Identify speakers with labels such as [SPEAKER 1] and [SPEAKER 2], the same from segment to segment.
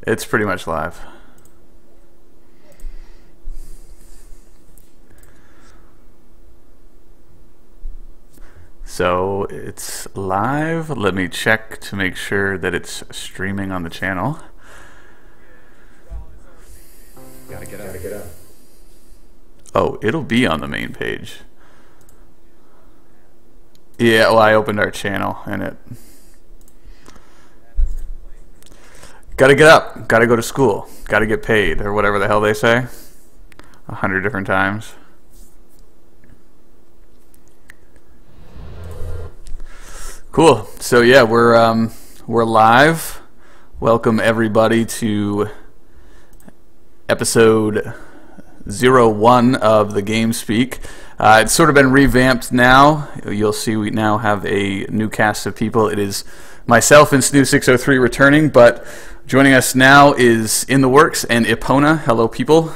[SPEAKER 1] It's pretty much live. So it's live. Let me check to make sure that it's streaming on the channel.
[SPEAKER 2] Gotta get up.
[SPEAKER 1] Oh, it'll be on the main page. Yeah, well, I opened our channel and it... Gotta get up, gotta go to school, gotta get paid, or whatever the hell they say. 100 different times. Cool. So yeah, we're live. Welcome everybody to episode 01 of the Game Speak. It's sort of been revamped now. You'll see we now have a new cast of people. It is myself and Snoo603 returning, but joining us now is InTheWorks and Epwna. Hello, people.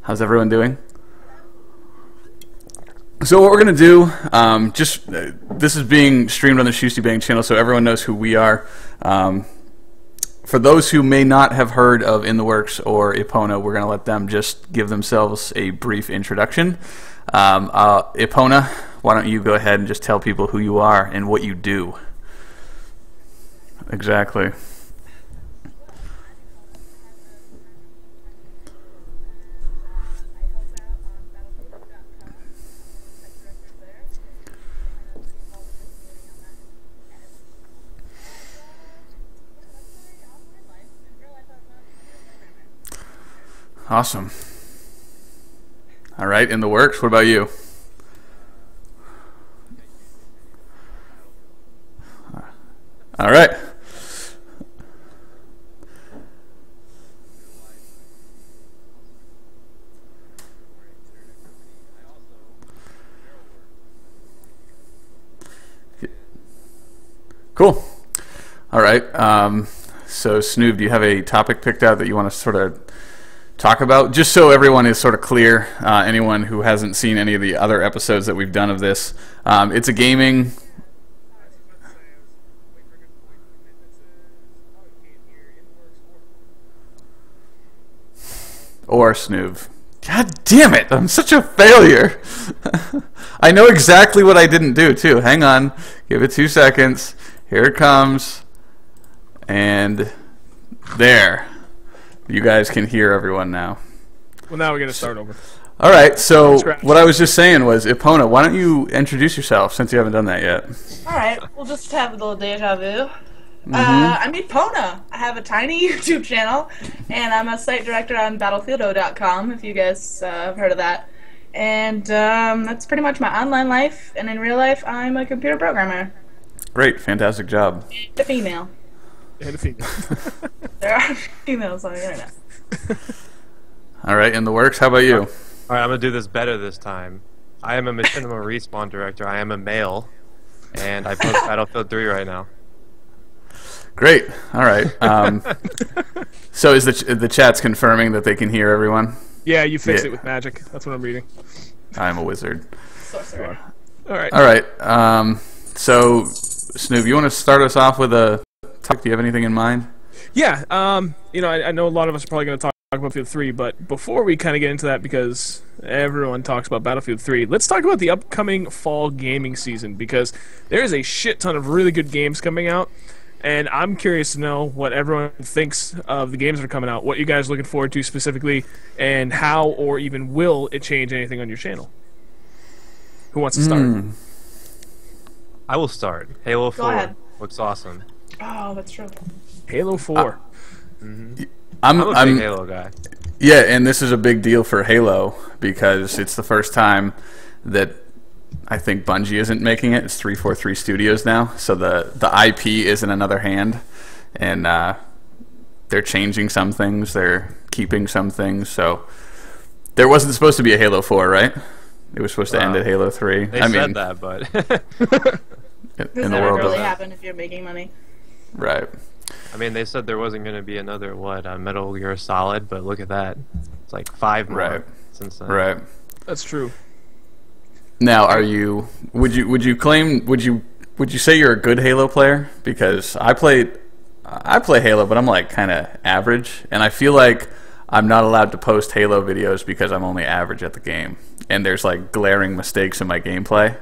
[SPEAKER 1] How's everyone doing? So what we're going to do, this is being streamed on the Shustybang channel, so everyone knows who we are. For those who may not have heard of InTheWorks or Epwna, we're going to let them just give themselves a brief introduction. Epwna, why don't you go ahead and just tell people who you are and what you do? Exactly. Awesome. All right, InTheWorks, what about you? All right. Cool. All right. So, Snoob, do you have a topic picked out that you want to sort of talk about? Just so everyone is sort of clear, anyone who hasn't seen any of the other episodes that we've done of this, it's a gaming... Or Snoob. God damn it! I'm such a failure! I know exactly what I didn't do, too. Hang on. Give it 2 seconds. Here it comes. And there. You guys can hear everyone now.
[SPEAKER 2] Well, now we're going to start over.
[SPEAKER 1] All right, so what I was just saying was, Epwna, why don't you introduce yourself since you haven't done that yet?
[SPEAKER 3] All right, we'll just have a little deja vu. I'm Epwna. I have a tiny YouTube channel, and I'm a site director on battlefieldo.com, if you guys have heard of that. And that's pretty much my online life, and in real life, I'm a computer programmer.
[SPEAKER 1] Great, fantastic job.
[SPEAKER 3] And a female.
[SPEAKER 2] And a female.
[SPEAKER 3] There are females on the internet.
[SPEAKER 1] All right, InTheWorks, how about you?
[SPEAKER 4] All right, I'm going to do this better this time. I am a Machinima Respawn director. I am a male, and I play Battlefield 3 right now.
[SPEAKER 1] Great. All right. So is the chat's confirming that they can hear everyone?
[SPEAKER 2] Yeah, you fixed it with magic. That's what I'm reading.
[SPEAKER 1] I'm a wizard.
[SPEAKER 3] Sorcerer.
[SPEAKER 2] All right.
[SPEAKER 1] All right. So, Snoob, you want to start us off with a talk? Do you have anything in mind?
[SPEAKER 2] Yeah. You know, I know a lot of us are probably going to talk about Battlefield 3, but before we kind of get into that, because everyone talks about Battlefield 3, let's talk about the upcoming fall gaming season, because there is a shit ton of really good games coming out. And I'm curious to know what everyone thinks of the games that are coming out, what you guys are looking forward to specifically, and how or even will it change anything on your channel. Who wants to start?
[SPEAKER 4] I will start. Halo 4
[SPEAKER 3] ahead.
[SPEAKER 4] looks awesome.
[SPEAKER 3] Oh, that's true.
[SPEAKER 2] Halo 4.
[SPEAKER 4] I'm a big Halo guy.
[SPEAKER 1] Yeah, and this is a big deal for Halo because it's the first time that I think Bungie isn't making it. It's 343 Studios now, so the IP is in another hand, and they're changing some things, they're keeping some things. So there wasn't supposed to be a Halo 4, right? It was supposed to end at Halo 3.
[SPEAKER 4] They said that, but
[SPEAKER 1] in the world
[SPEAKER 3] really
[SPEAKER 1] of
[SPEAKER 3] happen if you're making money.
[SPEAKER 1] right.
[SPEAKER 4] I mean, they said there wasn't going to be another Metal Gear Solid, but look at that. It's like 5 more since then.
[SPEAKER 1] Right.
[SPEAKER 2] That's true.
[SPEAKER 1] Now, would you say you're a good Halo player? Because I played I play Halo, but I'm like kind of average, and I feel like I'm not allowed to post Halo videos because I'm only average at the game, and there's like glaring mistakes in my gameplay,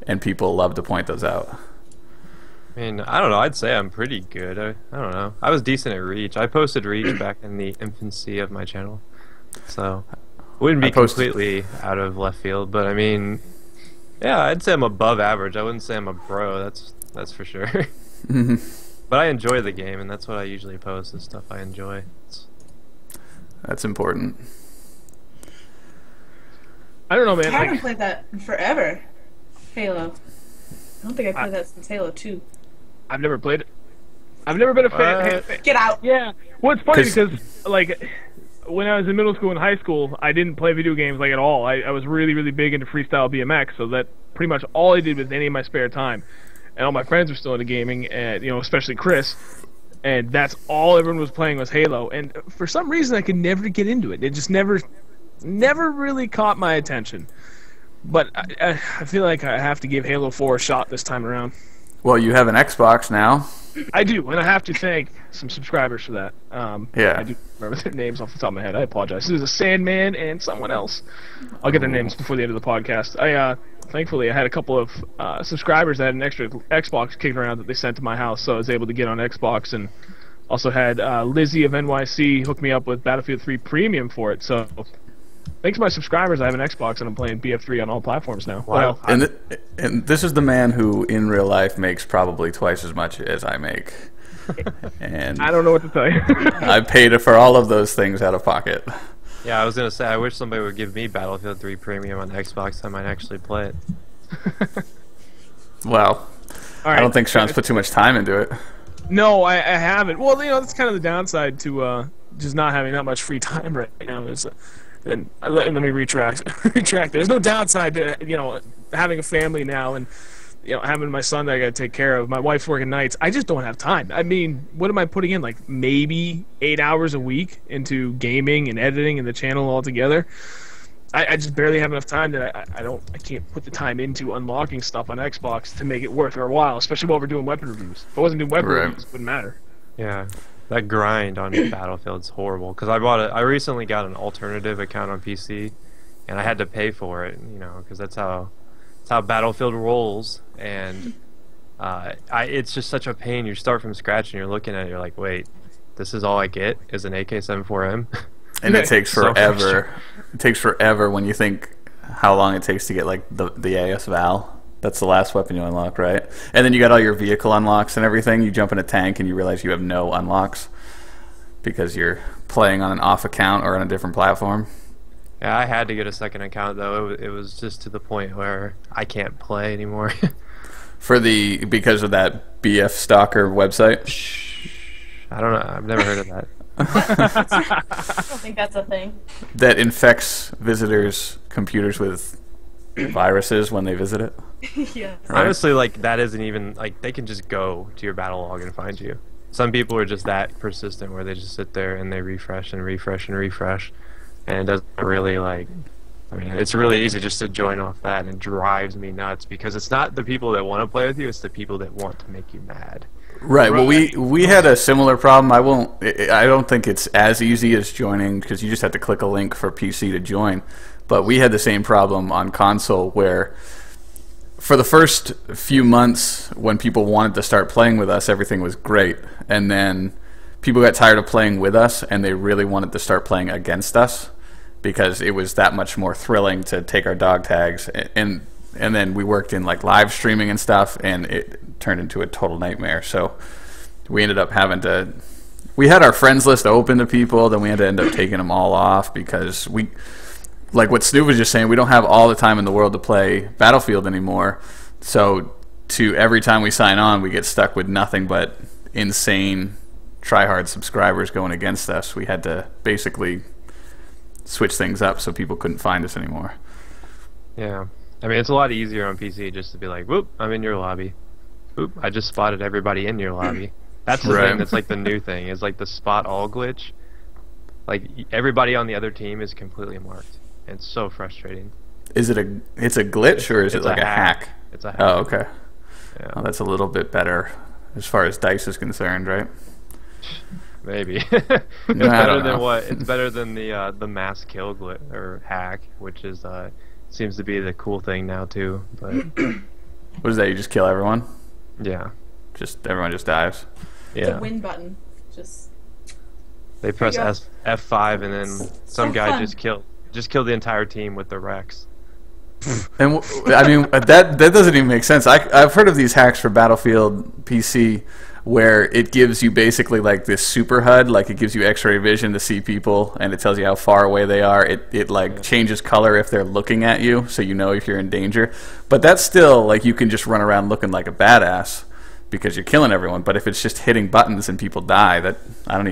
[SPEAKER 1] and people love to point those out.
[SPEAKER 4] I mean, I don't know. I'd say I'm pretty good. I don't know. I was decent at Reach. I posted Reach back in the infancy of my channel, so wouldn't be completely out of left field. But I mean, yeah, I'd say I'm above average. I wouldn't say I'm a pro. That's for sure. But I enjoy the game, and that's what I usually post. Is stuff I enjoy.
[SPEAKER 1] That's important.
[SPEAKER 2] I don't know, man.
[SPEAKER 3] I haven't played that in forever. Halo. I don't think I played that since Halo 2.
[SPEAKER 2] I've never played it. I've never been a fan.
[SPEAKER 3] Get out.
[SPEAKER 2] Yeah. Well, it's funny because, like, when I was in middle school and high school, I didn't play video games, like, at all. I was really, really big into freestyle BMX, so that pretty much all I did was any of my spare time. And all my friends were still into gaming, and, you know, especially Chris. And that's all everyone was playing was Halo. And for some reason, I could never get into it. It just never really caught my attention. But I feel like I have to give Halo 4 a shot this time around.
[SPEAKER 1] Well, you have an Xbox now.
[SPEAKER 2] I do, and I have to thank some subscribers for that.
[SPEAKER 1] Yeah.
[SPEAKER 2] I do remember their names off the top of my head. I apologize. This is a Sandman and someone else. I'll get their names before the end of the podcast. Thankfully, I had a couple of subscribers that had an extra Xbox kicking around that they sent to my house, so I was able to get on Xbox, and also had Lizzie of NYC hook me up with Battlefield 3 Premium for it. So thanks to my subscribers, I have an Xbox, and I'm playing BF3 on all platforms now.
[SPEAKER 4] Wow.
[SPEAKER 1] And this is the man who, in real life, makes probably twice as much as I make. And
[SPEAKER 2] I don't know what to tell you.
[SPEAKER 1] I paid for all of those things out of pocket.
[SPEAKER 4] Yeah, I was gonna say I wish somebody would give me Battlefield 3 Premium on Xbox. I might actually play it.
[SPEAKER 1] Well, I don't think Sean's put too much time into it.
[SPEAKER 2] No, I haven't. Well, you know, that's kind of the downside to just not having that much free time right now. And let me retract. There's no downside to, you know, having a family now and, you know, having my son that I got to take care of. My wife's working nights. I just don't have time. I mean, what am I putting in? Like maybe 8 hours a week into gaming and editing and the channel altogether. I just barely have enough time that I can't put the time into unlocking stuff on Xbox to make it worth our while, especially while we're doing weapon reviews. If I wasn't doing weapon reviews, it wouldn't matter.
[SPEAKER 4] Yeah, that grind on Battlefield's horrible. Because I recently got an alternative account on PC, and I had to pay for it. You know, because that's how Battlefield rolls. And it's just such a pain. You start from scratch, and you're looking at it. You're like, wait, this is all I get is an AK-74M.
[SPEAKER 1] And it takes forever. It takes forever when you think how long it takes to get like the AS Val. That's the last weapon you unlock, right? And then you got all your vehicle unlocks and everything. You jump in a tank and you realize you have no unlocks because you're playing on an off account or on a different platform.
[SPEAKER 4] Yeah, I had to get a second account though. It was just to the point where I can't play anymore.
[SPEAKER 1] Because of that BF Stalker website.
[SPEAKER 4] I don't know. I've never heard of that.
[SPEAKER 3] I don't think that's a thing.
[SPEAKER 1] That infects visitors' computers with viruses when they visit it.
[SPEAKER 3] Yeah.
[SPEAKER 1] Right?
[SPEAKER 4] Honestly, like that isn't even like they can just go to your battle log and find you. Some people are just that persistent where they just sit there and they refresh and refresh and refresh, and it doesn't really like. I mean, it's really easy just to join off that, and it drives me nuts because it's not the people that want to play with you; it's the people that want to make you mad.
[SPEAKER 1] Right. Well, we had a similar problem. I don't think it's as easy as joining because you just have to click a link for PC to join. But we had the same problem on console where for the first few months when people wanted to start playing with us, everything was great. And then people got tired of playing with us and they really wanted to start playing against us because it was that much more thrilling to take our dog tags. And then we worked in like live streaming and stuff, and it turned into a total nightmare. So we ended up we had our friends list open to people, then we had to end up taking them all off because like what Stu was just saying, we don't have all the time in the world to play Battlefield anymore. So every time we sign on, we get stuck with nothing but insane try-hard subscribers going against us. We had to basically switch things up so people couldn't find us anymore.
[SPEAKER 4] Yeah. I mean, it's a lot easier on PC just to be like, whoop, I'm in your lobby. Whoop, I just spotted everybody in your lobby. That's the thing that's like the new thing, is like the spot all glitch. Like, everybody on the other team is completely marked. And it's so frustrating.
[SPEAKER 1] It's a glitch or is it like a hack?
[SPEAKER 4] It's a hack.
[SPEAKER 1] Oh, okay.
[SPEAKER 4] Yeah.
[SPEAKER 1] Well, that's a little bit better as far as DICE is concerned, right?
[SPEAKER 4] Maybe. It's
[SPEAKER 1] No, I
[SPEAKER 4] better
[SPEAKER 1] don't
[SPEAKER 4] than
[SPEAKER 1] know.
[SPEAKER 4] what? It's better than the mass kill or hack, which is seems to be the cool thing now too. But
[SPEAKER 1] What is that? You just kill everyone?
[SPEAKER 4] yeah,
[SPEAKER 1] Just everyone just dies.
[SPEAKER 3] It's
[SPEAKER 4] yeah.
[SPEAKER 3] a win button. Just
[SPEAKER 4] They press
[SPEAKER 3] There you
[SPEAKER 4] F5 and then some
[SPEAKER 3] So
[SPEAKER 4] guy
[SPEAKER 3] fun.
[SPEAKER 4] just killed the entire team with the Rex.
[SPEAKER 1] And I mean that doesn't even make sense. I've heard of these hacks for Battlefield PC where it gives you basically like this super HUD, like it gives you X-ray vision to see people, and it tells you how far away they are. It like changes color if they're looking at you, so you know if you're in danger. But that's still like you can just run around looking like a badass because you're killing everyone. But if it's just hitting buttons and people die, that I don't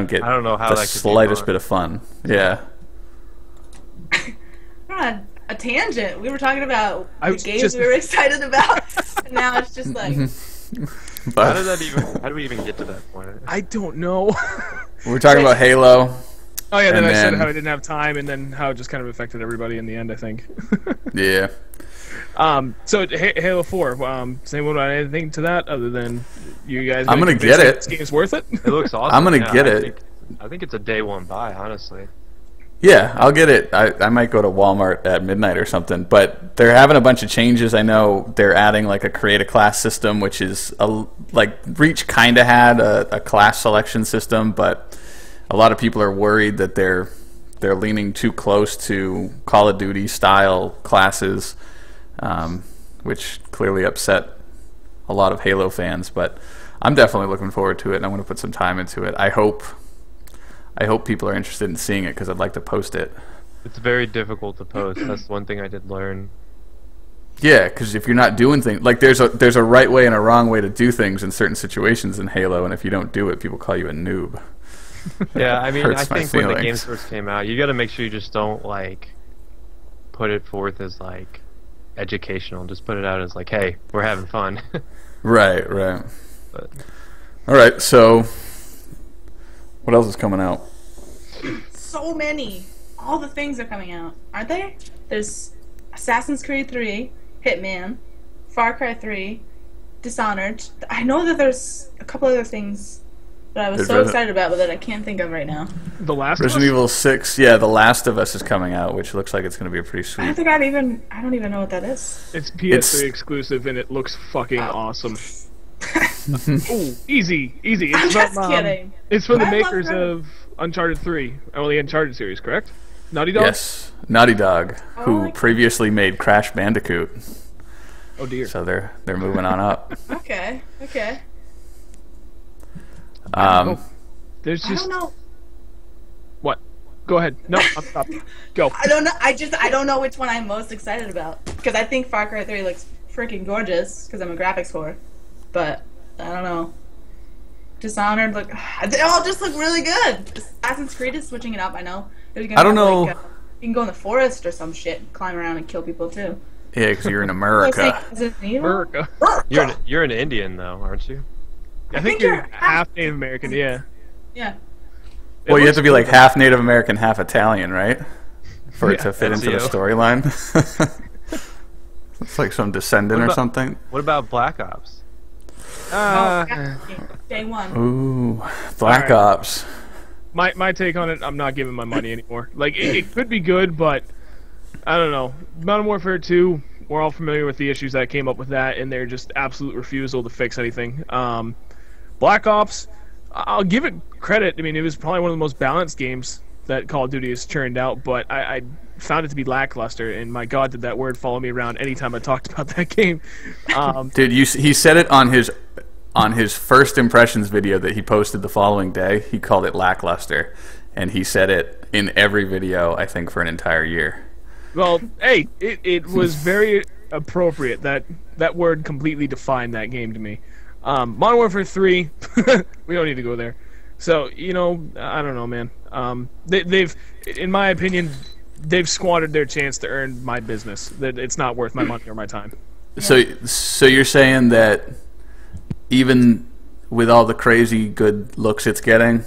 [SPEAKER 1] get
[SPEAKER 4] I don't know how
[SPEAKER 1] the
[SPEAKER 4] that could be
[SPEAKER 1] slightest
[SPEAKER 4] fun.
[SPEAKER 1] bit of fun. Yeah.
[SPEAKER 3] we're on a tangent. We were talking about
[SPEAKER 2] I
[SPEAKER 3] the
[SPEAKER 2] was
[SPEAKER 3] games
[SPEAKER 2] just-
[SPEAKER 3] we were excited about, and now it's just like
[SPEAKER 1] But
[SPEAKER 4] How do we even get to that point?
[SPEAKER 2] I don't know.
[SPEAKER 1] we're talking about Halo.
[SPEAKER 2] Oh yeah, then
[SPEAKER 1] And
[SPEAKER 2] I said
[SPEAKER 1] then-
[SPEAKER 2] how I didn't have time, and then how it just kind of affected everybody in the end. I think.
[SPEAKER 1] Yeah.
[SPEAKER 2] So Halo 4. Does anyone want anything to that other than you guys?
[SPEAKER 1] I'm gonna
[SPEAKER 2] convinced
[SPEAKER 1] get
[SPEAKER 2] that
[SPEAKER 1] it.
[SPEAKER 2] This game's worth it.
[SPEAKER 4] It looks awesome.
[SPEAKER 1] I'm gonna
[SPEAKER 4] yeah,
[SPEAKER 1] get
[SPEAKER 4] I
[SPEAKER 1] it.
[SPEAKER 4] I think it's a day one buy, honestly.
[SPEAKER 1] Yeah, I'll get it. I might go to Walmart at midnight or something. But they're having a bunch of changes. I know they're adding like a create a class system, which is like Reach kind of had a class selection system, but a lot of people are worried that they're leaning too close to Call of Duty style classes, which clearly upset a lot of Halo fans. But I'm definitely looking forward to it, and I'm going to put some time into it. I hope people are interested in seeing it because I'd like to post it.
[SPEAKER 4] It's very difficult to post. That's one thing I did learn.
[SPEAKER 1] Yeah, because if you're not doing things like there's a right way and a wrong way to do things in certain situations in Halo, and if you don't do it, people call you a noob.
[SPEAKER 4] Yeah, I mean, I
[SPEAKER 1] Hurts my
[SPEAKER 4] think when the
[SPEAKER 1] feelings.
[SPEAKER 4] games first came out, you got to make sure you just don't like put it forth as like educational. Just put it out as like, hey, we're having fun.
[SPEAKER 1] Right.
[SPEAKER 4] But
[SPEAKER 1] All right. So, what else is coming out?
[SPEAKER 3] so many. All the things are coming out, aren't they? There's Assassin's Creed 3, Hitman, Far Cry 3, Dishonored. I know that there's a couple other things that I was
[SPEAKER 1] There's
[SPEAKER 3] so
[SPEAKER 1] Resi-
[SPEAKER 3] excited about, but that I can't think of right now.
[SPEAKER 2] The last
[SPEAKER 1] Resident Evil 6. Yeah, The Last of Us is coming out, which looks like it's going to be a pretty
[SPEAKER 3] I don't
[SPEAKER 1] sweet.
[SPEAKER 3] think I don't even know what that is.
[SPEAKER 2] It's PS3
[SPEAKER 1] It's-
[SPEAKER 2] exclusive, and it looks fucking awesome. Ooh, easy. It's
[SPEAKER 3] I'm just
[SPEAKER 2] from,
[SPEAKER 3] kidding.
[SPEAKER 2] It's from the
[SPEAKER 3] I love
[SPEAKER 2] makers
[SPEAKER 3] her.
[SPEAKER 2] of Uncharted 3, the Uncharted series, correct? Naughty Dog.
[SPEAKER 1] Yes, Naughty Dog, who
[SPEAKER 3] like-
[SPEAKER 1] previously made Crash Bandicoot,
[SPEAKER 2] Oh dear.
[SPEAKER 1] so they're moving on up.
[SPEAKER 3] Okay.
[SPEAKER 2] There's
[SPEAKER 3] I
[SPEAKER 2] just
[SPEAKER 3] don't know.
[SPEAKER 2] what? Go ahead. No, I'm stop. Go.
[SPEAKER 3] I don't know. I don't know which one I'm most excited about because I think Far Cry 3 looks freaking gorgeous because I'm a graphics whore, but I don't know. Dishonored look. They all just look really good. Assassin's Creed is switching it up. I know. They're gonna
[SPEAKER 1] I don't
[SPEAKER 3] have,
[SPEAKER 1] know.
[SPEAKER 3] Like, you can go in the forest or some shit, climb around and kill people too.
[SPEAKER 1] Yeah, because you're in
[SPEAKER 3] Looks
[SPEAKER 1] America.
[SPEAKER 3] like Resident Evil.
[SPEAKER 2] America.
[SPEAKER 4] you're an Indian though, aren't you?
[SPEAKER 2] I think you're half Native American. Yeah.
[SPEAKER 3] Yeah.
[SPEAKER 1] Well, you have
[SPEAKER 2] looks
[SPEAKER 1] to be like half Native American, half Italian, right? For it
[SPEAKER 2] Yeah,
[SPEAKER 1] to fit into the
[SPEAKER 4] Ezio.
[SPEAKER 1] storyline. It's like some descendant
[SPEAKER 4] What
[SPEAKER 1] or
[SPEAKER 4] about-
[SPEAKER 1] something.
[SPEAKER 4] What about Black Ops?
[SPEAKER 3] Day one.
[SPEAKER 1] Ooh, Black
[SPEAKER 2] Alright.
[SPEAKER 1] Ops.
[SPEAKER 2] My take on it, I'm not giving my money anymore. Like it could be good, but I don't know. Modern Warfare 2, we're all familiar with the issues that came up with that, and their just absolute refusal to fix anything. Black Ops, I'll give it credit. I mean, it was probably one of the most balanced games that Call of Duty has churned out, but I found it to be lackluster, and my God, did that word follow me around anytime I talked about that game.
[SPEAKER 1] Dude, he said it on his first impressions video that he posted the following day. He called it lackluster, and he said it in every video, I think, for an entire year.
[SPEAKER 2] Well, hey, it was very appropriate. That word completely defined that game to me. Modern Warfare 3, we don't need to go there. So, I don't know, man. They've, in my opinion, they've squandered their chance to earn my business. That it's not worth my money or my time.
[SPEAKER 1] So you're saying that even with all the crazy good looks it's getting,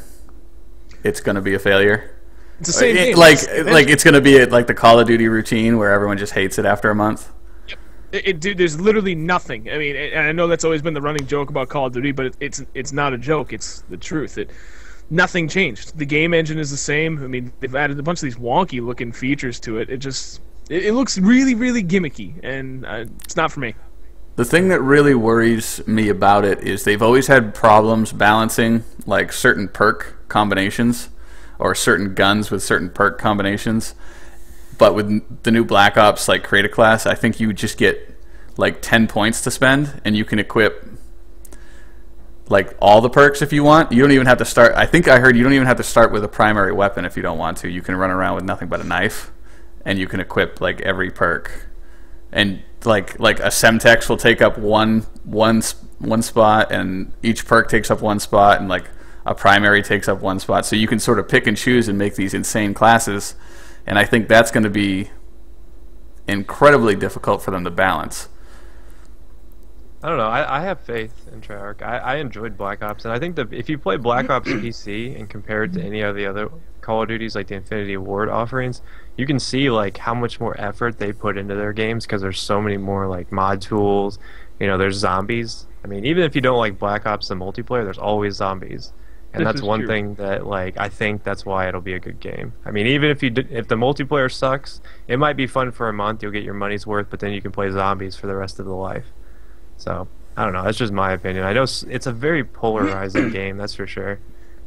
[SPEAKER 1] it's going to be a failure?
[SPEAKER 2] It's the same game.
[SPEAKER 1] Like it's going to be like the Call of Duty routine where everyone just hates it after a month?
[SPEAKER 2] Dude, there's literally nothing. I mean, and I know that's always been the running joke about Call of Duty, but it's not a joke. It's the truth. Nothing changed. The game engine is the same. I mean, they've added a bunch of these wonky looking features to it. It looks really, really gimmicky, and it's not for me.
[SPEAKER 1] The thing that really worries me about it is they've always had problems balancing like certain perk combinations or certain guns with certain perk combinations. But with the new Black Ops like create a class, I think you just get like 10 points to spend and you can equip like all the perks if you want. You don't even have to start. I think I heard you don't even have to start with a primary weapon if you don't want to. You can run around with nothing but a knife and you can equip like every perk. And like a Semtex will take up one spot, and each perk takes up one spot, and like a primary takes up one spot. So you can sort of pick and choose and make these insane classes, and I think that's going to be incredibly difficult for them to balance.
[SPEAKER 4] I don't know. I have faith in Treyarch. I enjoyed Black Ops, and I think that if you play Black Ops PC and compare it to any of the other Call of Duties, like the Infinity Ward offerings, you can see like how much more effort they put into their games because there's so many more like mod tools. You know, there's zombies. I mean, even if you don't like Black Ops the multiplayer, there's always zombies, and that's one thing that like I think that's why it'll be a good game. I mean, even if if the multiplayer sucks, it might be fun for a month. You'll get your money's worth, but then you can play zombies for the rest of the life. So I don't know. That's just my opinion. I know it's a very polarizing game, that's for sure.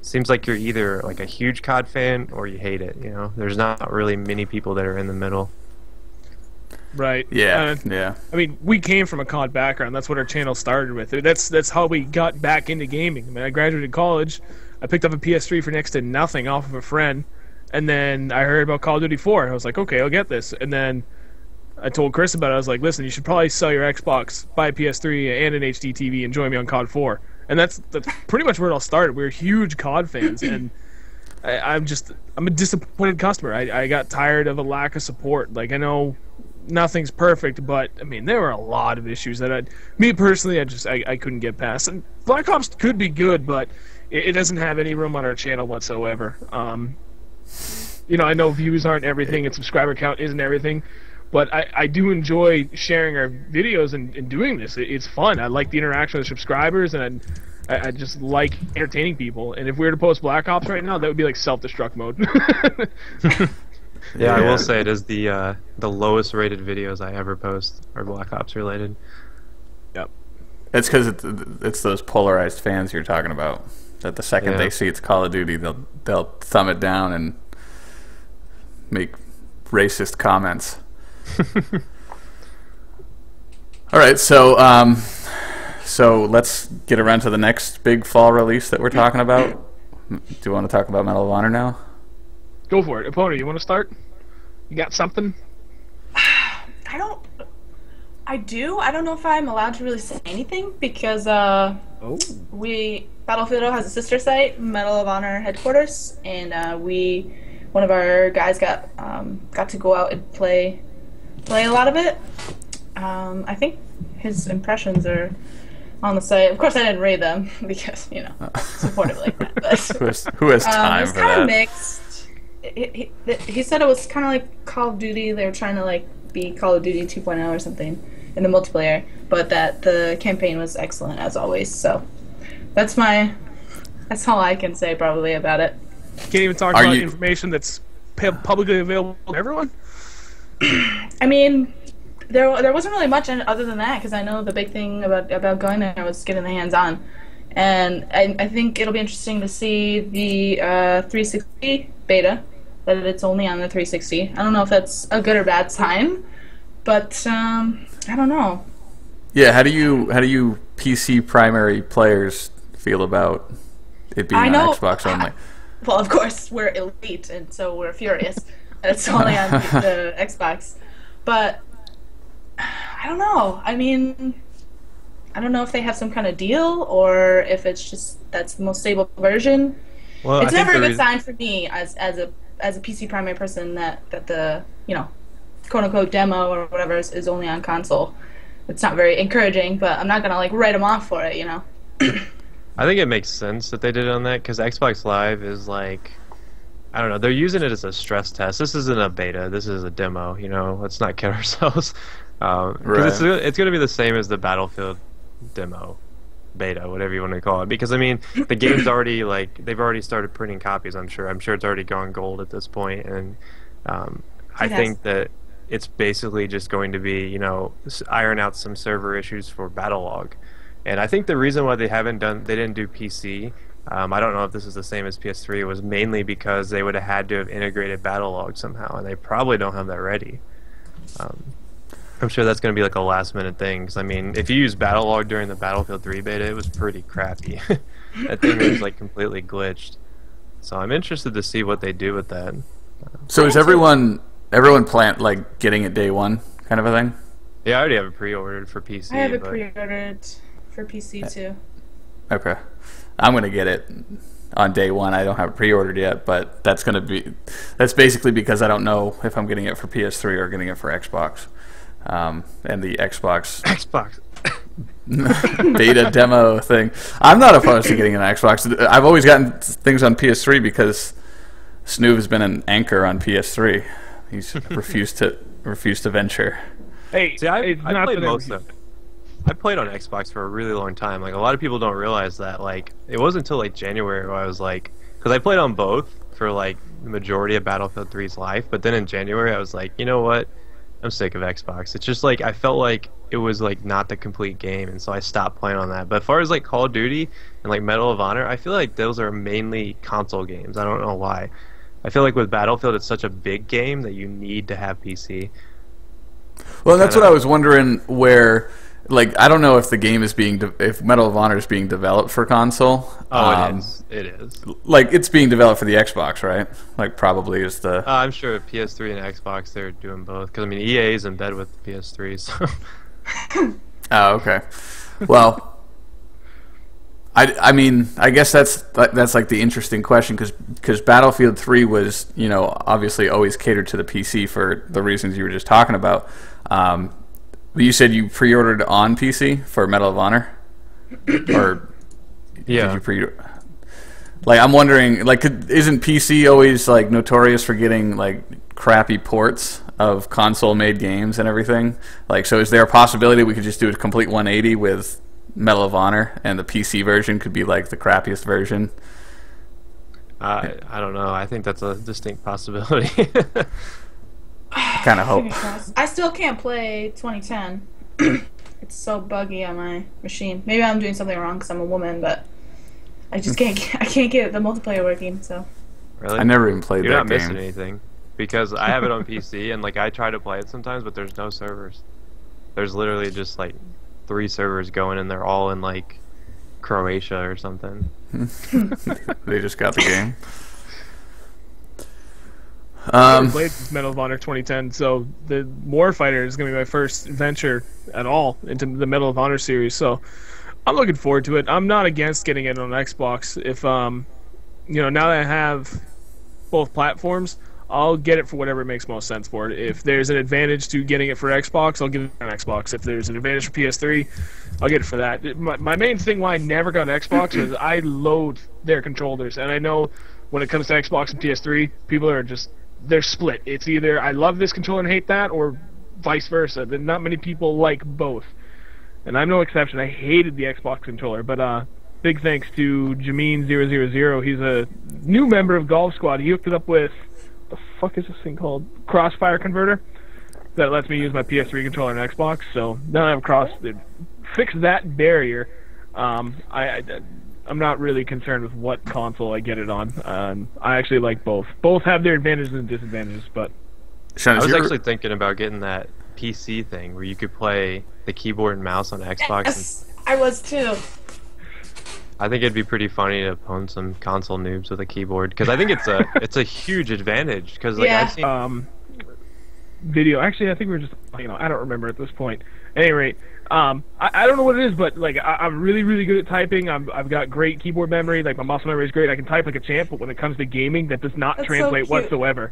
[SPEAKER 4] Seems like you're either like a huge COD fan or you hate it. You know, there's not really many people that are in the middle.
[SPEAKER 2] Right.
[SPEAKER 1] Yeah. Yeah.
[SPEAKER 2] I mean, we came from a COD background. That's what our channel started with. That's how we got back into gaming. I mean, I graduated college. I picked up a PS3 for next to nothing off of a friend, and then I heard about Call of Duty 4. I was like, okay, I'll get this. And then I told Chris about it. I was like, listen, you should probably sell your Xbox, buy a PS3 and an HD TV, and join me on COD 4. And that's pretty much where it all started. We were huge COD fans, and I'm a disappointed customer. I got tired of a lack of support. Like, I know nothing's perfect, but I mean there were a lot of issues that me personally I couldn't get past. And Black Ops could be good, but it doesn't have any room on our channel whatsoever. You know, I know views aren't everything and subscriber count isn't everything, but I do enjoy sharing our videos and doing this. It's fun. I like the interaction with subscribers, and I just like entertaining people. And if we were to post Black Ops right now, that would be like self-destruct mode.
[SPEAKER 4] Yeah, I will say it is the lowest rated videos I ever post are Black Ops related.
[SPEAKER 2] Yep.
[SPEAKER 1] It's because it's those polarized fans you're talking about. That the second they see it's Call of Duty, they'll thumb it down and make racist comments. All right, so let's get around to the next big fall release that we're talking about. Do you want to talk about Medal of Honor now?
[SPEAKER 2] Go for it. Epwna, you want to start? You got something?
[SPEAKER 3] I do. I don't know if I'm allowed to really say anything because Battlefield has a sister site, Medal of Honor headquarters, and one of our guys got to go out and play a lot of it. I think his impressions are on the site. Of course, I didn't rate them because supportive like that. But
[SPEAKER 1] who has time for that?
[SPEAKER 3] It's kind of mixed. He said it was kind of like Call of Duty. They were trying to like be Call of Duty 2.0 or something in the multiplayer, but that the campaign was excellent as always. So that's all I can say probably about it.
[SPEAKER 2] Can't even talk about information that's publicly available to everyone.
[SPEAKER 3] I mean, there wasn't really much other than that because I know the big thing about going there was getting the hands on, and I think it'll be interesting to see the 360 beta. That it's only on the 360. I don't know if that's a good or bad sign, but I don't know.
[SPEAKER 1] Yeah, how do you PC primary players feel about it being on Xbox only?
[SPEAKER 3] Well, of course we're elite, and so we're furious that it's only on the Xbox. But I don't know. I mean, I don't know if they have some kind of deal or if it's just that's the most stable version. Well, it's never a good sign for me as a PC primary person that the quote unquote demo or whatever is only on console. It's not very encouraging, but I'm not gonna like write them off for it,
[SPEAKER 4] I think it makes sense that they did it on that because Xbox Live is like, I don't know, they're using it as a stress test. This isn't a beta, this is a demo. Let's not kid ourselves. Because it's going to be the same as the Battlefield demo, beta, whatever you want to call it. Because I mean, the game's already they've already started printing copies. I'm sure it's already gone gold at this point, and I think that it's basically just going to be iron out some server issues for Battlelog. And I think the reason why they didn't do PC. I don't know if this is the same as PS3. It was mainly because they would have had to have integrated Battlelog somehow, and they probably don't have that ready. I'm sure that's going to be like a last-minute thing. Because I mean, if you use Battlelog during the Battlefield 3 beta, it was pretty crappy. That thing was like completely glitched. So I'm interested to see what they do with that.
[SPEAKER 1] So is everyone getting it day one kind of a thing?
[SPEAKER 4] Yeah, I already have it pre-ordered for PC.
[SPEAKER 3] I have it pre-ordered for PC too.
[SPEAKER 1] Okay. I'm going to get it on day one. I don't have it pre-ordered yet, but that's basically because I don't know if I'm getting it for PS3 or getting it for Xbox. And the Xbox beta demo thing. I'm not opposed to getting an Xbox. I've always gotten things on PS3 because Snoov has been an anchor on PS3. He's refused to venture.
[SPEAKER 2] Hey,
[SPEAKER 4] see, I played most of it. I played on Xbox for a really long time. Like, a lot of people don't realize that. Like, it wasn't until like January where I was like, because I played on both for like the majority of Battlefield 3's life, but then in January I was like, you know what? I'm sick of Xbox. It's just like I felt like it was like not the complete game, and so I stopped playing on that. But as far as like Call of Duty and like Medal of Honor, I feel like those are mainly console games. I don't know why. I feel like with Battlefield, it's such a big game that you need to have PC.
[SPEAKER 1] Well, that's what I was wondering. Where, like, I don't know if the game is if Medal of Honor is being developed for console.
[SPEAKER 4] Oh, it is. It is.
[SPEAKER 1] Like, it's being developed for the Xbox, right? Like, probably is the.
[SPEAKER 4] I'm sure PS3 and Xbox, they're doing both. Because I mean, EA is in bed with the PS3, so.
[SPEAKER 1] Oh, okay. Well. I mean, I guess that's like the interesting question, because Battlefield 3 was, obviously always catered to the PC for the reasons you were just talking about. You said you pre-ordered on PC for Medal of Honor, or
[SPEAKER 4] yeah?
[SPEAKER 1] Did you Like, I'm wondering, like, isn't PC always like notorious for getting like crappy ports of console-made games and everything? Like, so is there a possibility we could just do a complete 180 with Medal of Honor, and the PC version could be like the crappiest version?
[SPEAKER 4] I don't know. I think that's a distinct possibility.
[SPEAKER 1] Kind of hope.
[SPEAKER 3] I still can't play 2010. It's so buggy on my machine. Maybe I'm doing something wrong because I'm a woman, but I just can't. I can't get the multiplayer working. So.
[SPEAKER 4] Really?
[SPEAKER 1] I never even played that game.
[SPEAKER 4] You're not missing anything, because I have it on PC, and like I try to play it sometimes, but there's no servers. There's literally just like 3 servers going, and they're all in like Croatia or something.
[SPEAKER 1] They just got the game.
[SPEAKER 2] I never played Medal of Honor 2010, so the Warfighter is going to be my first venture at all into the Medal of Honor series. So I'm looking forward to it. I'm not against getting it on Xbox. If now that I have both platforms, I'll get it for whatever makes most sense for it. If there's an advantage to getting it for Xbox, I'll get it on Xbox. If there's an advantage for PS3, I'll get it for that. My main thing why I never got an Xbox was I loathe their controllers. And I know when it comes to Xbox and PS3, people are just, they're split. It's either I love this controller and hate that, or vice versa. Not many people like both. And I'm no exception. I hated the Xbox controller. But big thanks to Jameen000. He's a new member of Golf Squad. He hooked it up with, the fuck is this thing called? Crossfire converter that lets me use my PS3 controller and Xbox. So now I have fixed that barrier. I'm not really concerned with what console I get it on. I actually like both. Both have their advantages and disadvantages. But
[SPEAKER 4] I was actually thinking about getting that PC thing where you could play the keyboard and mouse on Xbox.
[SPEAKER 3] Yes, I was too.
[SPEAKER 4] I think it'd be pretty funny to own some console noobs with a keyboard, because I think it's a huge advantage. Because like I've seen
[SPEAKER 2] video. Actually, I think we're just I don't remember at this point. At any rate, I don't know what it is, but like I'm really really good at typing. I've got great keyboard memory. Like my muscle memory is great. I can type like a champ, but when it comes to gaming, that does not translate whatsoever.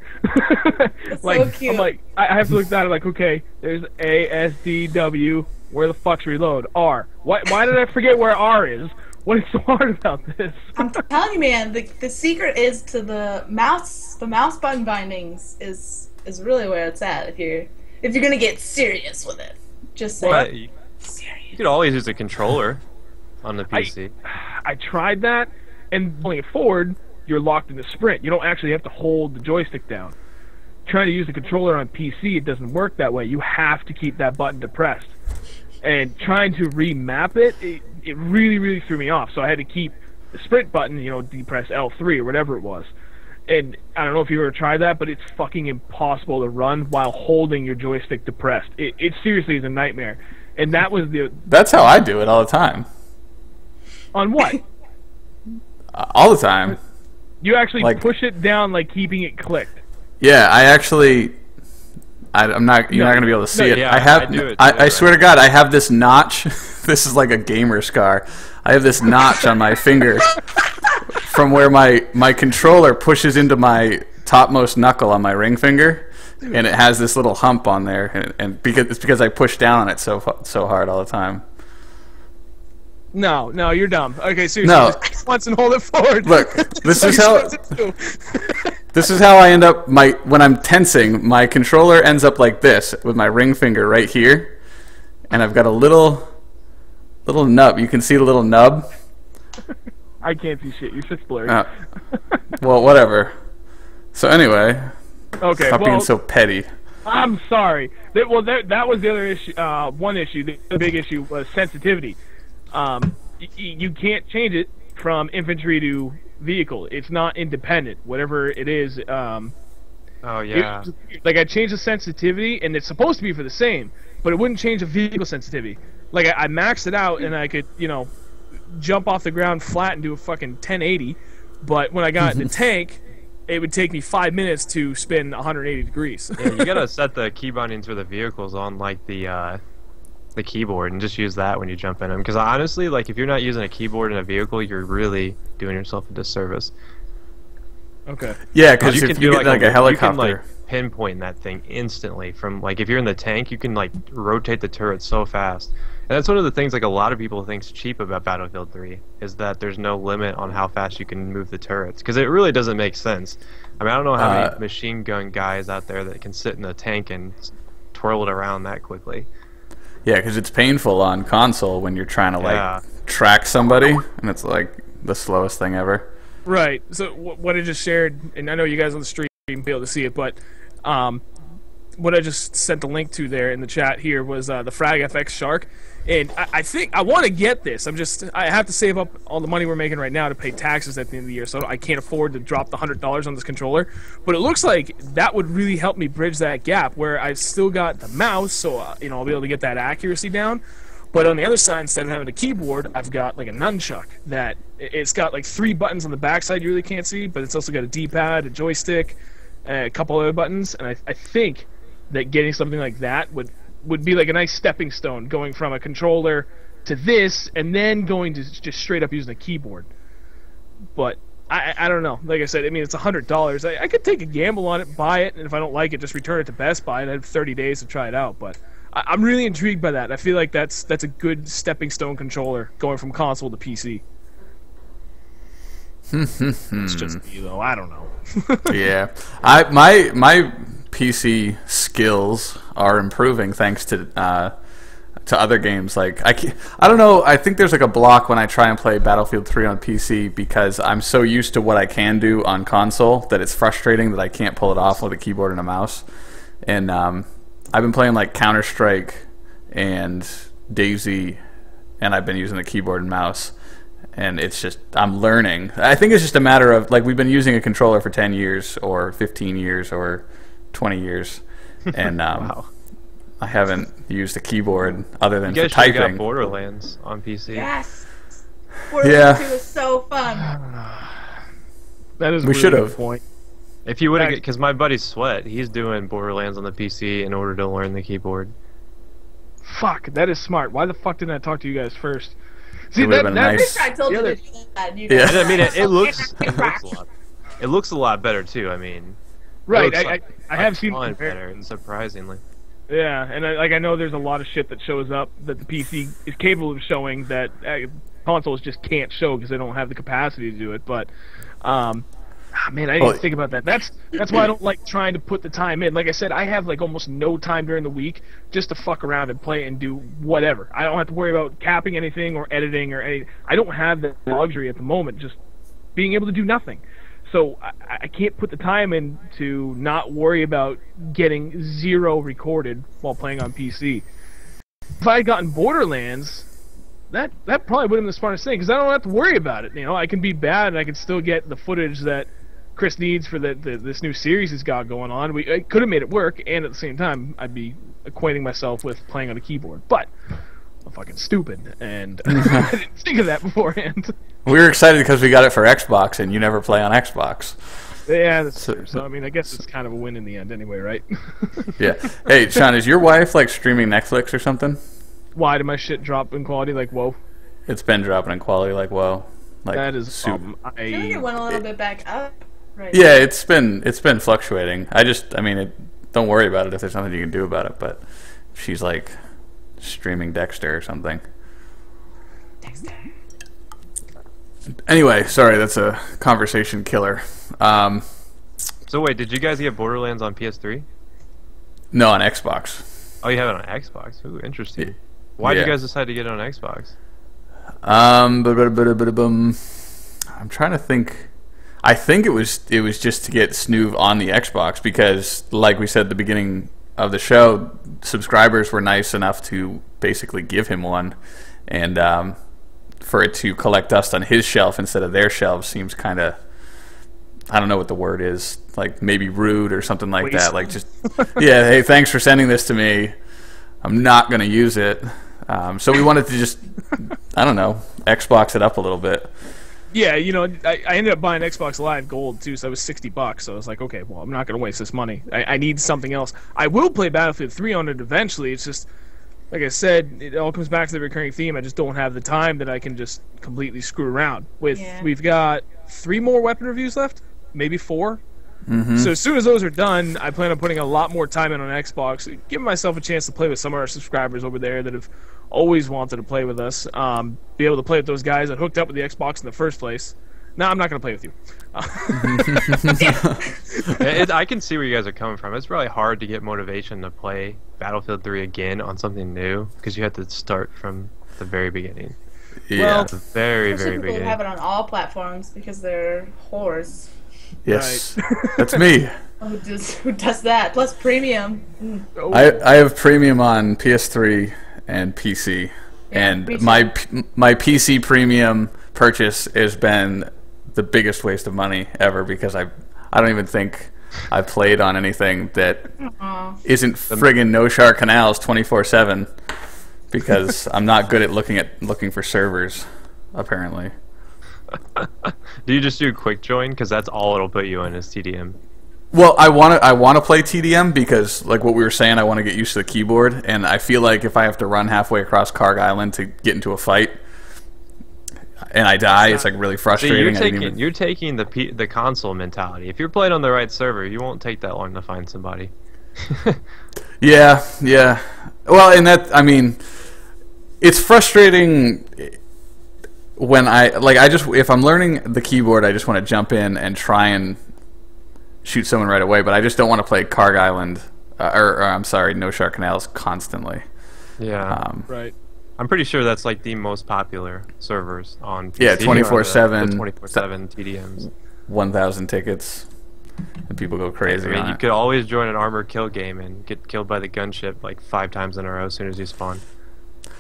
[SPEAKER 2] Like
[SPEAKER 3] so cute.
[SPEAKER 2] I'm like I have to look at it like, okay, there's A S D W. Where the fuck's reload? R. Why did I forget where R is? What is so hard about this?
[SPEAKER 3] I'm telling you, man, the secret is to the mouse button bindings is really where it's at. If if you're gonna get serious with it. Just saying.
[SPEAKER 4] Well, you could always use a controller on the PC.
[SPEAKER 2] I tried that, and pulling it forward, you're locked in the sprint. You don't actually have to hold the joystick down. Trying to use the controller on PC, it doesn't work that way. You have to keep that button depressed. And trying to remap it, it really, really threw me off. So I had to keep the sprint button, depress L3 or whatever it was. And I don't know if you ever tried that, but it's fucking impossible to run while holding your joystick depressed. It seriously is a nightmare. And that was
[SPEAKER 1] That's how I do it all the time.
[SPEAKER 2] On what?
[SPEAKER 1] All the time.
[SPEAKER 2] You actually push it down like keeping it clicked.
[SPEAKER 1] Yeah, I actually... I'm not. You're not going to be able to see it.
[SPEAKER 4] Yeah,
[SPEAKER 1] I have.
[SPEAKER 4] I do it,
[SPEAKER 1] I swear to God, I have this notch. This is like a gamer scar. I have this notch on my finger from where my controller pushes into my topmost knuckle on my ring finger, and it has this little hump on there, and because I push down on it so hard all the time.
[SPEAKER 2] No, you're dumb. Okay, seriously,
[SPEAKER 1] No.
[SPEAKER 2] just once and hold it forward.
[SPEAKER 1] Look, this is how. This is how I end up when I'm tensing, my controller ends up like this with my ring finger right here, and I've got a little nub. You can see the little nub.
[SPEAKER 2] I can't see shit. Your shit's blurry.
[SPEAKER 1] Well, whatever. So anyway,
[SPEAKER 2] okay.
[SPEAKER 1] Stop being so petty.
[SPEAKER 2] I'm sorry. That was the other issue. One issue. The big issue was sensitivity. You can't change it from infantry to vehicle. It's not independent. Whatever it is.
[SPEAKER 4] Oh yeah.
[SPEAKER 2] I changed the sensitivity, and it's supposed to be for the same, but it wouldn't change the vehicle sensitivity. Like I maxed it out, and I could jump off the ground flat and do a fucking 1080. But when I got in the tank, it would take me 5 minutes to spin 180 degrees.
[SPEAKER 4] Yeah, you gotta set the key bindings for the vehicles on like the keyboard and just use that when you jump in them. Because honestly, like if you're not using a keyboard in a vehicle, you're really doing yourself a disservice.
[SPEAKER 2] Okay.
[SPEAKER 1] Yeah, because
[SPEAKER 4] you
[SPEAKER 1] if
[SPEAKER 4] can
[SPEAKER 1] you
[SPEAKER 4] do
[SPEAKER 1] get like a helicopter,
[SPEAKER 4] you can pinpoint that thing instantly. From like if you're in the tank, you can rotate the turret so fast. And that's one of the things a lot of people think's cheap about Battlefield 3 is that there's no limit on how fast you can move the turrets, because it really doesn't make sense. I mean, I don't know how many machine gun guys out there that can sit in a tank and twirl it around that quickly.
[SPEAKER 1] Yeah, because it's painful on console when you're trying to track somebody, and it's like the slowest thing ever.
[SPEAKER 2] Right. So what I just shared, and I know you guys on the stream be able to see it, but what I just sent the link to there in the chat here was the Frag FX Shark, and I think I want to get this. I have to save up all the money we're making right now to pay taxes at the end of the year, so I can't afford to drop the $100 on this controller. But it looks like that would really help me bridge that gap where I've still got the mouse, so I'll be able to get that accuracy down. But on the other side, instead of having a keyboard, I've got like a nunchuck that it's got like 3 buttons on the backside you really can't see, but it's also got a D-pad, a joystick, a couple other buttons, and I think that getting something like that would be like a nice stepping stone, going from a controller to this, and then going to just straight up using a keyboard. But I don't know. Like I said, I mean, it's $100. I could take a gamble on it, buy it, and if I don't like it, just return it to Best Buy, and I have 30 days to try it out. But I'm really intrigued by that. I feel like that's a good stepping stone controller, going from console to PC. It's just me, though. I don't know.
[SPEAKER 1] Yeah, my PC skills are improving thanks to other games. Like I don't know. I think there's like a block when I try and play Battlefield 3 on PC because I'm so used to what I can do on console that it's frustrating that I can't pull it off with a keyboard and a mouse. And I've been playing like Counter-Strike and DayZ, and I've been using the keyboard and mouse. And it's just, I'm learning. I think it's just a matter of, like, we've been using a controller for 10 years or 15 years or 20 years. And
[SPEAKER 4] Wow.
[SPEAKER 1] I haven't used a keyboard other than
[SPEAKER 4] You
[SPEAKER 1] for
[SPEAKER 4] guys should have
[SPEAKER 1] typing.
[SPEAKER 4] got Borderlands on PC.
[SPEAKER 3] Yes. Borderlands
[SPEAKER 1] Yeah.
[SPEAKER 3] 2 is so fun.
[SPEAKER 2] That is a
[SPEAKER 1] We
[SPEAKER 2] really
[SPEAKER 1] should
[SPEAKER 2] good
[SPEAKER 1] have.
[SPEAKER 2] point.
[SPEAKER 4] If you would have, because my buddy Sweat, he's doing Borderlands on the PC in order to learn the keyboard.
[SPEAKER 2] Fuck, that is smart. Why the fuck didn't I talk to you guys first? See,
[SPEAKER 1] It would've been nice.
[SPEAKER 3] I told you
[SPEAKER 2] The
[SPEAKER 3] to
[SPEAKER 2] other-
[SPEAKER 3] do that. And you
[SPEAKER 1] Yeah.
[SPEAKER 3] guys-
[SPEAKER 4] I mean, it looks it looks a lot better too. I mean,
[SPEAKER 2] Right,
[SPEAKER 4] it looks
[SPEAKER 2] I have seen
[SPEAKER 4] ton
[SPEAKER 2] it.
[SPEAKER 4] better, surprisingly.
[SPEAKER 2] Yeah, and I know there's a lot of shit that shows up that the PC is capable of showing that consoles just can't show because they don't have the capacity to do it. But Man, I didn't think about that. That's why I don't like trying to put the time in. Like I said, I have like almost no time during the week just to fuck around and play and do whatever. I don't have to worry about capping anything or editing or anything. I don't have the luxury at the moment, just being able to do nothing. So I can't put the time in to not worry about getting 0 recorded while playing on PC. If I had gotten Borderlands, that probably would have been the smartest thing, because I don't have to worry about it. You know, I can be bad and I can still get the footage that Chris needs for this new series he's got going on. I could have made it work, and at the same time, I'd be acquainting myself with playing on a keyboard. But I'm fucking stupid, and I didn't think of that beforehand.
[SPEAKER 1] We were excited because we got it for Xbox, and you never play on Xbox.
[SPEAKER 2] Yeah, that's true. So, I mean, I guess it's kind of a win in the end anyway, right?
[SPEAKER 1] Yeah. Hey, Sean, is your wife, like, streaming Netflix or something?
[SPEAKER 2] Why did my shit drop in quality like whoa?
[SPEAKER 1] It's been dropping in quality like whoa. Like,
[SPEAKER 2] that is I
[SPEAKER 3] think it went a little bit back up. Right.
[SPEAKER 1] Yeah, it's been fluctuating. Don't worry about it if there's nothing you can do about it. But she's like streaming Dexter or something.
[SPEAKER 3] Dexter.
[SPEAKER 1] Anyway, sorry, that's a conversation killer.
[SPEAKER 4] So wait, did you guys get Borderlands on PS3?
[SPEAKER 1] No, on Xbox.
[SPEAKER 4] Oh, you have it on Xbox. Ooh, interesting. Why did you guys decide to get it on Xbox?
[SPEAKER 1] I'm trying to think. I think it was just to get Snoov on the Xbox because, like we said at the beginning of the show, subscribers were nice enough to basically give him one, and for it to collect dust on his shelf instead of their shelves seems kind of, I don't know what the word is, like maybe rude or something like that. Like just, yeah, hey, thanks for sending this to me. I'm not going to use it. So we wanted to just, I don't know, Xbox it up a little bit.
[SPEAKER 2] Yeah, you know, I ended up buying Xbox Live Gold too, so it was $60. So I was like, okay, well, I'm not going to waste this money. I need something else. I will play Battlefield 3 on it eventually. It's just, like I said, it all comes back to the recurring theme. I just don't have the time that I can just completely screw around with. Yeah. We've got 3 more weapon reviews left, maybe 4. Mm-hmm. So as soon as those are done, I plan on putting a lot more time in on Xbox, giving myself a chance to play with some of our subscribers over there that have always wanted to play with us. Be able to play with those guys that hooked up with the Xbox in the first place. No, I'm not going to play with you.
[SPEAKER 4] I can see where you guys are coming from. It's really hard to get motivation to play Battlefield 3 again on something new because you have to start from the very beginning.
[SPEAKER 1] Yeah,
[SPEAKER 4] well, the very
[SPEAKER 3] people
[SPEAKER 4] beginning.
[SPEAKER 3] Have it on all platforms because they're whores.
[SPEAKER 1] Yes,
[SPEAKER 2] right.
[SPEAKER 1] That's me.
[SPEAKER 3] Who does that? Plus premium.
[SPEAKER 1] Oh. I have premium on PS3 and PC, and my PC premium purchase has been the biggest waste of money ever because I don't even think I've played on anything that isn't friggin' No Shark Canals 24/7 because I'm not good at looking for servers apparently.
[SPEAKER 4] Do you just do quick join? Because that's all it'll put you in is TDM.
[SPEAKER 1] Well, I want to play TDM because, like what we were saying, I want to get used to the keyboard, and I feel like if I have to run halfway across Karg Island to get into a fight, and I die, it's like really frustrating.
[SPEAKER 4] See, you're taking the console mentality. If you're playing on the right server, you won't take that long to find somebody.
[SPEAKER 1] Yeah. Well, and that, I mean, it's frustrating when if I'm learning the keyboard, I just want to jump in and try and shoot someone right away, but I just don't want to play Karg Island, or I'm sorry, No Shark Canals constantly.
[SPEAKER 4] Yeah,
[SPEAKER 2] right.
[SPEAKER 4] I'm pretty sure that's like the most popular servers on PC.
[SPEAKER 1] Yeah, 24/7.
[SPEAKER 4] 24/7 TDMs.
[SPEAKER 1] 1,000 tickets, and people go crazy.
[SPEAKER 4] I mean, you could always join an armored kill game and get killed by the gunship like 5 times in a row as soon as you spawn.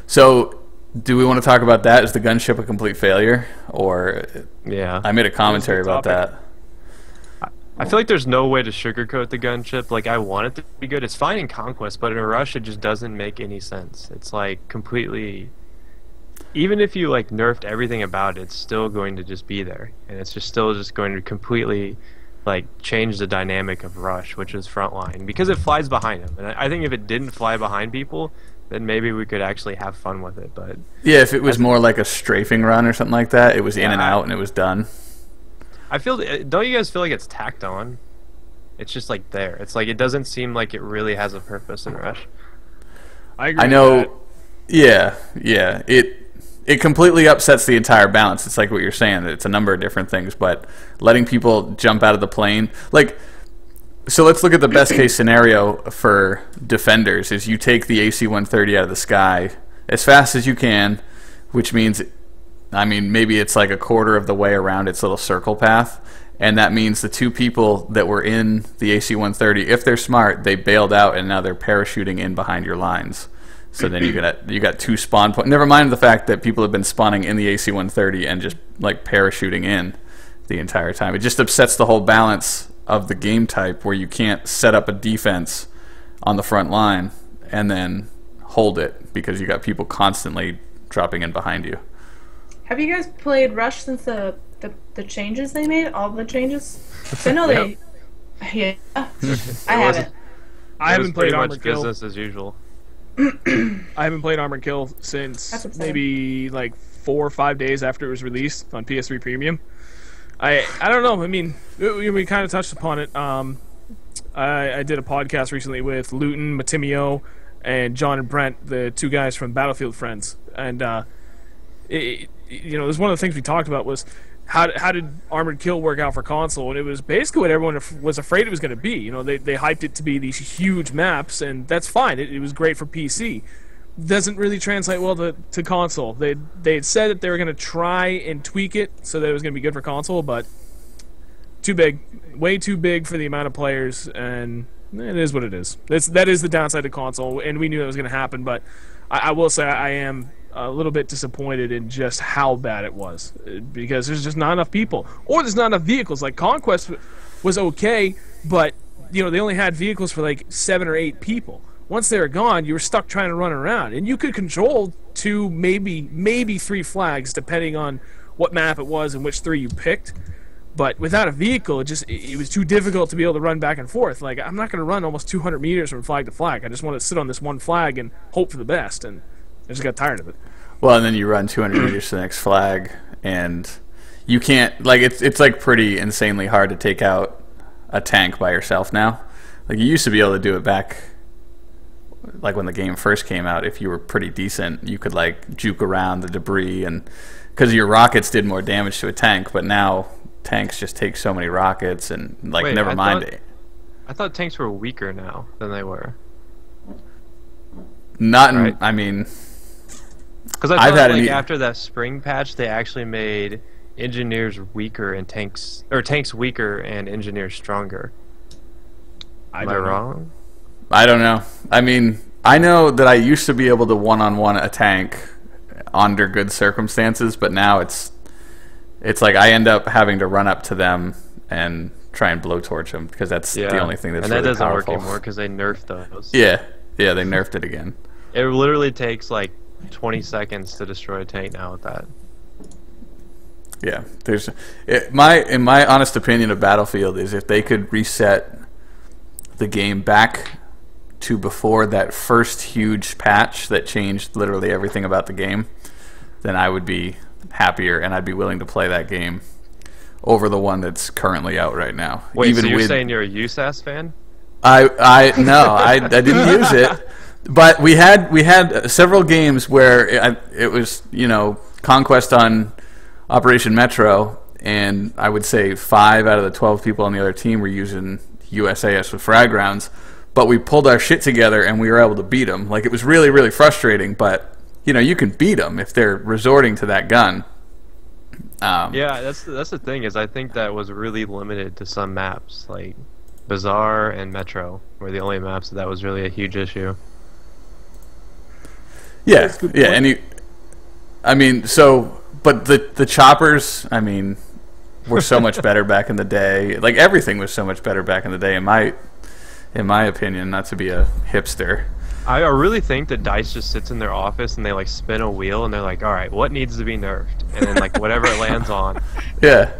[SPEAKER 1] So, do we want to talk about that? Is the gunship a complete failure, or?
[SPEAKER 4] Yeah,
[SPEAKER 1] I made a commentary about that.
[SPEAKER 4] I feel like there's no way to sugarcoat the gunship. Like, I want it to be good. It's fine in Conquest, but in Rush, it just doesn't make any sense. It's like completely. Even if you like nerfed everything about it, it's still going to just be there, and it's just still just going to completely like change the dynamic of Rush, which is frontline, because it flies behind them. And I think if it didn't fly behind people, then maybe we could actually have fun with it. But
[SPEAKER 1] yeah, if it was more like a strafing run or something like that, it was in and out and it was done.
[SPEAKER 4] Don't you guys feel like it's tacked on? It's just like there. It's like it doesn't seem like it really has a purpose in Rush.
[SPEAKER 2] I agree.
[SPEAKER 1] I know. Yeah. it completely upsets the entire balance. It's like what you're saying. It's a number of different things, but letting people jump out of the plane, like, so let's look at the best case scenario for defenders is you take the AC-130 out of the sky as fast as you can, which means, I mean, maybe it's like a quarter of the way around its little circle path, and that means the two people that were in the AC-130, if they're smart, they bailed out and now they're parachuting in behind your lines. So then you got two spawn points. Never mind the fact that people have been spawning in the AC-130 and just like parachuting in the entire time. It just upsets the whole balance of the game type where you can't set up a defense on the front line and then hold it because you got people constantly dropping in behind you.
[SPEAKER 3] Have you guys played Rush since the changes they made? All the changes? I know they... Yeah. I haven't.
[SPEAKER 2] I haven't played Armored Kill.
[SPEAKER 4] Business as usual.
[SPEAKER 2] I haven't played Armored Kill since maybe like 4 or 5 days after it was released on PS3 Premium. I don't know. I mean, we kind of touched upon it. I did a podcast recently with Luton, Matimio, and John and Brent, the two guys from Battlefield Friends. And it was one of the things we talked about was how did Armored Kill work out for console, and it was basically what everyone was afraid it was going to be. You know, they hyped it to be these huge maps, and that's fine. It was great for PC. Doesn't really translate well to console. They had said that they were going to try and tweak it so that it was going to be good for console, but too big, way too big for the amount of players, and it is what it is. That is the downside to console, and we knew that was going to happen. But I will say I am a little bit disappointed in just how bad it was, because there's just not enough people, or there's not enough vehicles. Like Conquest was okay, but they only had vehicles for like 7 or 8 people. Once they were gone, you were stuck trying to run around, and you could control 2, maybe 3 flags depending on what map it was and which 3 you picked. But without a vehicle, it was too difficult to be able to run back and forth. Like, I'm not going to run almost 200 meters from flag to flag. I just want to sit on this one flag and hope for the best, and I just got tired of it.
[SPEAKER 1] Well, and then you run 200 meters to the next flag, and you can't, like, it's like pretty insanely hard to take out a tank by yourself now. Like, you used to be able to do it back, like, when the game first came out. If you were pretty decent, you could, like, juke around the debris, and because your rockets did more damage to a tank, but now tanks just take so many rockets, and, like,
[SPEAKER 4] Wait,
[SPEAKER 1] never mind it.
[SPEAKER 4] I thought tanks were weaker now than they were.
[SPEAKER 1] Not in,
[SPEAKER 4] right?
[SPEAKER 1] I mean...
[SPEAKER 4] Because I thought, like, after that spring patch, they actually made engineers weaker and tanks weaker and engineers stronger. Am I wrong?
[SPEAKER 1] I don't know. I mean, I know that I used to be able to one-on-one a tank under good circumstances, but now it's like I end up having to run up to them and try and blowtorch them because that's the only thing that's really powerful. And that doesn't work
[SPEAKER 4] anymore because they nerfed those.
[SPEAKER 1] Yeah, they nerfed it again.
[SPEAKER 4] It literally takes like 20 seconds to destroy a tank now with that.
[SPEAKER 1] Yeah, in my honest opinion of Battlefield is if they could reset the game back to before that first huge patch that changed literally everything about the game, then I would be happier and I'd be willing to play that game over the one that's currently out right now.
[SPEAKER 4] Wait, even so you're saying you're a USAS fan?
[SPEAKER 1] I didn't use it. But we had several games where it was, Conquest on Operation Metro, and I would say 5 out of the 12 people on the other team were using USAS with frag rounds, but we pulled our shit together and we were able to beat them. Like, it was really, really frustrating, but, you can beat them if they're resorting to that gun.
[SPEAKER 4] Yeah, that's the thing, is I think that was really limited to some maps, like Bazaar and Metro were the only maps that was really a huge issue.
[SPEAKER 1] Yeah, but the choppers, I mean, were so much better back in the day. Like, everything was so much better back in the day, in my opinion, not to be a hipster.
[SPEAKER 4] I really think that DICE just sits in their office and they, like, spin a wheel and they're like, all right, what needs to be nerfed? And then, like, whatever it lands on.
[SPEAKER 1] Yeah.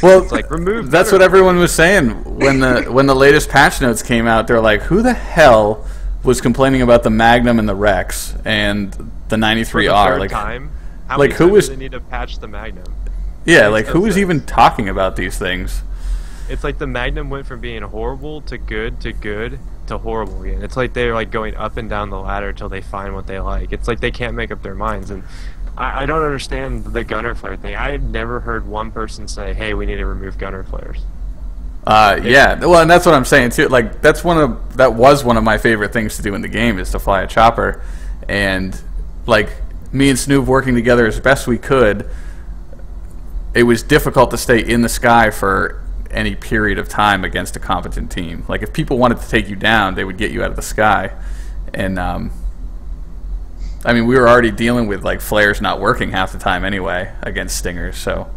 [SPEAKER 1] Well,
[SPEAKER 4] it's like, remove.
[SPEAKER 1] That's what everyone was saying when the latest patch notes came out. They're like, who the hell was complaining about the Magnum and the Rex and the 93R?
[SPEAKER 4] Like, time? How
[SPEAKER 1] like,
[SPEAKER 4] many
[SPEAKER 1] who
[SPEAKER 4] times
[SPEAKER 1] was?
[SPEAKER 4] Do they need to patch the Magnum?
[SPEAKER 1] Yeah, like, who was even talking about these things?
[SPEAKER 4] It's like the Magnum went from being horrible to good to horrible again. It's like they're like going up and down the ladder till they find what they like. It's like they can't make up their minds. And I don't understand the gunner flare thing. I had never heard one person say, "Hey, we need to remove gunner flares."
[SPEAKER 1] Yeah, well, and that's what I'm saying too. Like that was one of my favorite things to do in the game, is to fly a chopper, and like me and Snoop working together as best we could. It was difficult to stay in the sky for any period of time against a competent team. Like if people wanted to take you down, they would get you out of the sky, and I mean, we were already dealing with like flares not working half the time anyway against stingers, so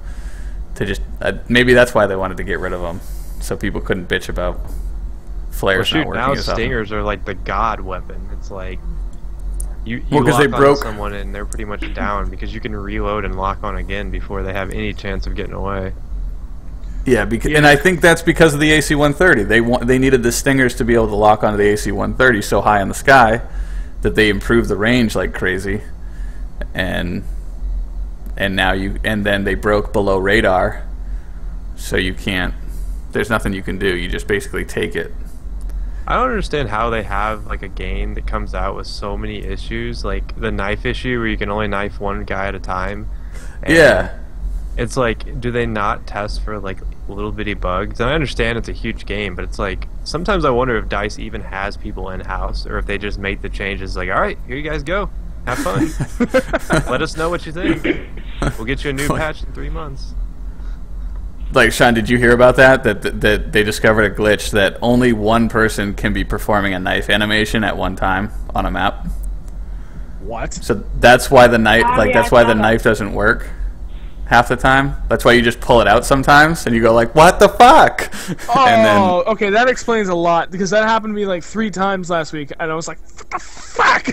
[SPEAKER 1] to just maybe that's why they wanted to get rid of them, so people couldn't bitch about flares not working.
[SPEAKER 4] Now
[SPEAKER 1] as often.
[SPEAKER 4] stingers are like the god weapon. It's like you
[SPEAKER 1] lock
[SPEAKER 4] they broke
[SPEAKER 1] on
[SPEAKER 4] someone and they're pretty much down because you can reload and lock on again before they have any chance of getting away.
[SPEAKER 1] Yeah, and I think that's because of the AC-130. They needed the stingers to be able to lock onto the AC-130 so high in the sky that they improved the range like crazy, and now then they broke below radar, so you can't. There's nothing you can do. You just basically take it.
[SPEAKER 4] I don't understand how they have like a game that comes out with so many issues, like the knife issue where you can only knife one guy at a time. And
[SPEAKER 1] yeah.
[SPEAKER 4] It's like, do they not test for like little bitty bugs? And I understand it's a huge game, but it's like sometimes I wonder if DICE even has people in house, or if they just make the changes. Like, all right, here you guys go, have fun. Let us know what you think. We'll get you a new patch in 3 months.
[SPEAKER 1] Like, Sean, did you hear about that? That they discovered a glitch that only one person can be performing a knife animation at one time on a map.
[SPEAKER 2] What?
[SPEAKER 1] So that's why the knife, that's why the
[SPEAKER 3] that.
[SPEAKER 1] knife doesn't work half the time. That's why you just pull it out sometimes, and you go like, "What the fuck?"
[SPEAKER 2] Oh,
[SPEAKER 1] and then,
[SPEAKER 2] okay, that explains a lot, because that happened to me like 3 times last week, and I was like, "What the fuck?"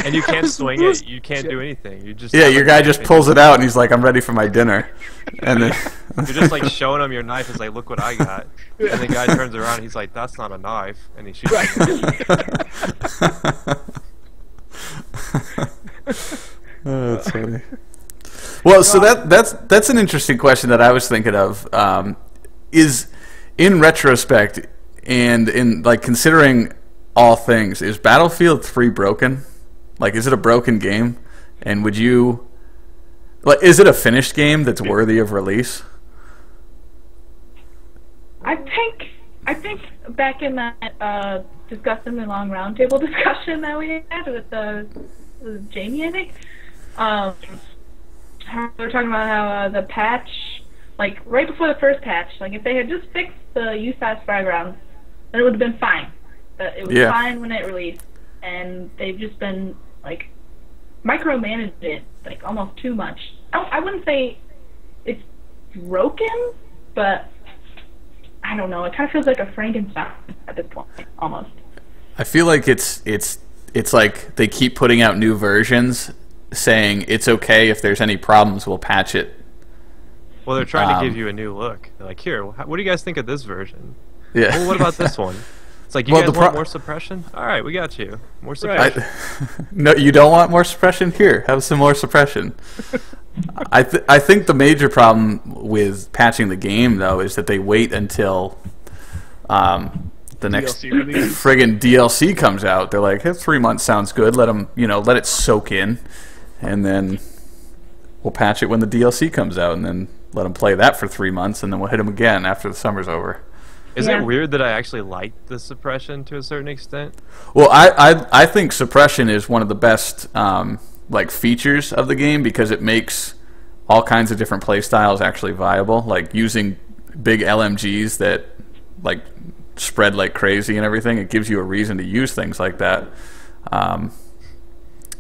[SPEAKER 4] And you can't swing it. You can't do anything. You just
[SPEAKER 1] your guy just pulls it out, and he's like, "I'm ready for my dinner," and then
[SPEAKER 4] you're just like showing him your knife. It's like, "Look what I got," and the guy turns around. And he's like, "That's not a knife," and he shoots.
[SPEAKER 1] Oh, that's funny. Well, so that's an interesting question that I was thinking of. Is in retrospect and in like considering all things, is Battlefield 3 broken? Like, is it a broken game? And would you like? Is it a finished game that's worthy of release?
[SPEAKER 3] I think back in that disgustingly long roundtable discussion that we had with Jamie, I think. We were talking about how the patch, like right before the first patch, like if they had just fixed the use-size frag rounds, then it would have been fine. But it was fine when it released, and they've just been like micromanaged it like almost too much. I wouldn't say it's broken, but I don't know. It kind of feels like a Frankenstein at this point, almost.
[SPEAKER 1] I feel like it's like they keep putting out new versions, saying it's okay if there's any problems, we'll patch it.
[SPEAKER 4] Well, they're trying to give you a new look. They're like, here, what do you guys think of this version?
[SPEAKER 1] Yeah.
[SPEAKER 4] Well, what about this one? It's like, you guys want more suppression? All right, we got you. More suppression.
[SPEAKER 1] No, you don't want more suppression? Here, have some more suppression. I think the major problem with patching the game, though, is that they wait until the next friggin' DLC comes out. They're like, hey, 3 months sounds good. Let them, let it soak in, and then we'll patch it when the DLC comes out, and then let them play that for 3 months, and then we'll hit them again after the summer's over.
[SPEAKER 4] Is it weird that I actually like the suppression to a certain extent?
[SPEAKER 1] Well, I think suppression is one of the best features of the game, because it makes all kinds of different play styles actually viable. Like using big LMGs that like spread like crazy and everything, it gives you a reason to use things like that.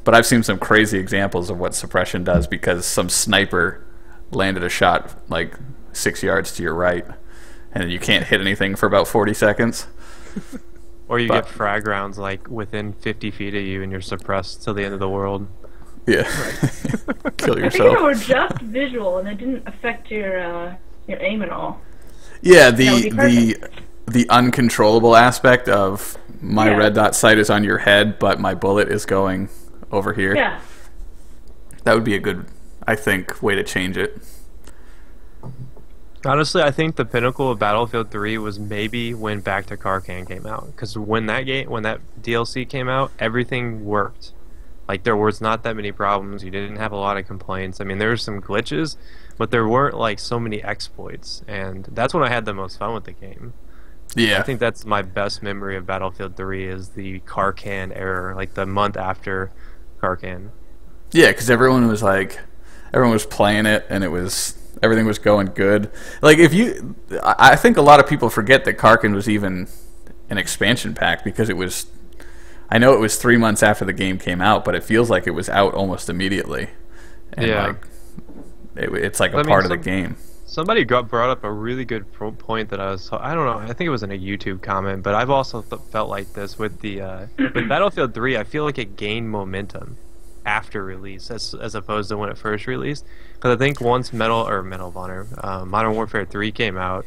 [SPEAKER 1] But I've seen some crazy examples of what suppression does because some sniper landed a shot like 6 yards to your right, and you can't hit anything for about 40 seconds.
[SPEAKER 4] Or you get frag rounds like within 50 feet of you and you're suppressed till the end of the world.
[SPEAKER 1] Yeah. Kill yourself.
[SPEAKER 3] I think they were just visual and it didn't affect your aim at all.
[SPEAKER 1] Yeah, the uncontrollable aspect of my red dot sight is on your head, but my bullet is going over here.
[SPEAKER 3] Yeah.
[SPEAKER 1] That would be a good, I think, way to change it.
[SPEAKER 4] Honestly, I think the pinnacle of Battlefield 3 was maybe when Back to Karkan came out, because when that DLC came out, everything worked. Like, there was not that many problems. You didn't have a lot of complaints. I mean, there were some glitches, but there weren't like so many exploits, and that's when I had the most fun with the game.
[SPEAKER 1] Yeah,
[SPEAKER 4] I think that's my best memory of Battlefield 3 is the Karkan error, like the month after Karkan.
[SPEAKER 1] Yeah, because everyone was playing it, and everything was going good. Like, I think a lot of people forget that Karkan was even an expansion pack, because I know it was 3 months after the game came out, but it feels like it was out almost immediately. And
[SPEAKER 4] yeah,
[SPEAKER 1] it's like a part of the game.
[SPEAKER 4] Somebody brought up a really good point that I don't know, I think it was in a YouTube comment, but I've also felt like this with with Battlefield 3. I feel like it gained momentum after release as opposed to when it first released, because I think once Medal of Honor, Modern Warfare 3 came out,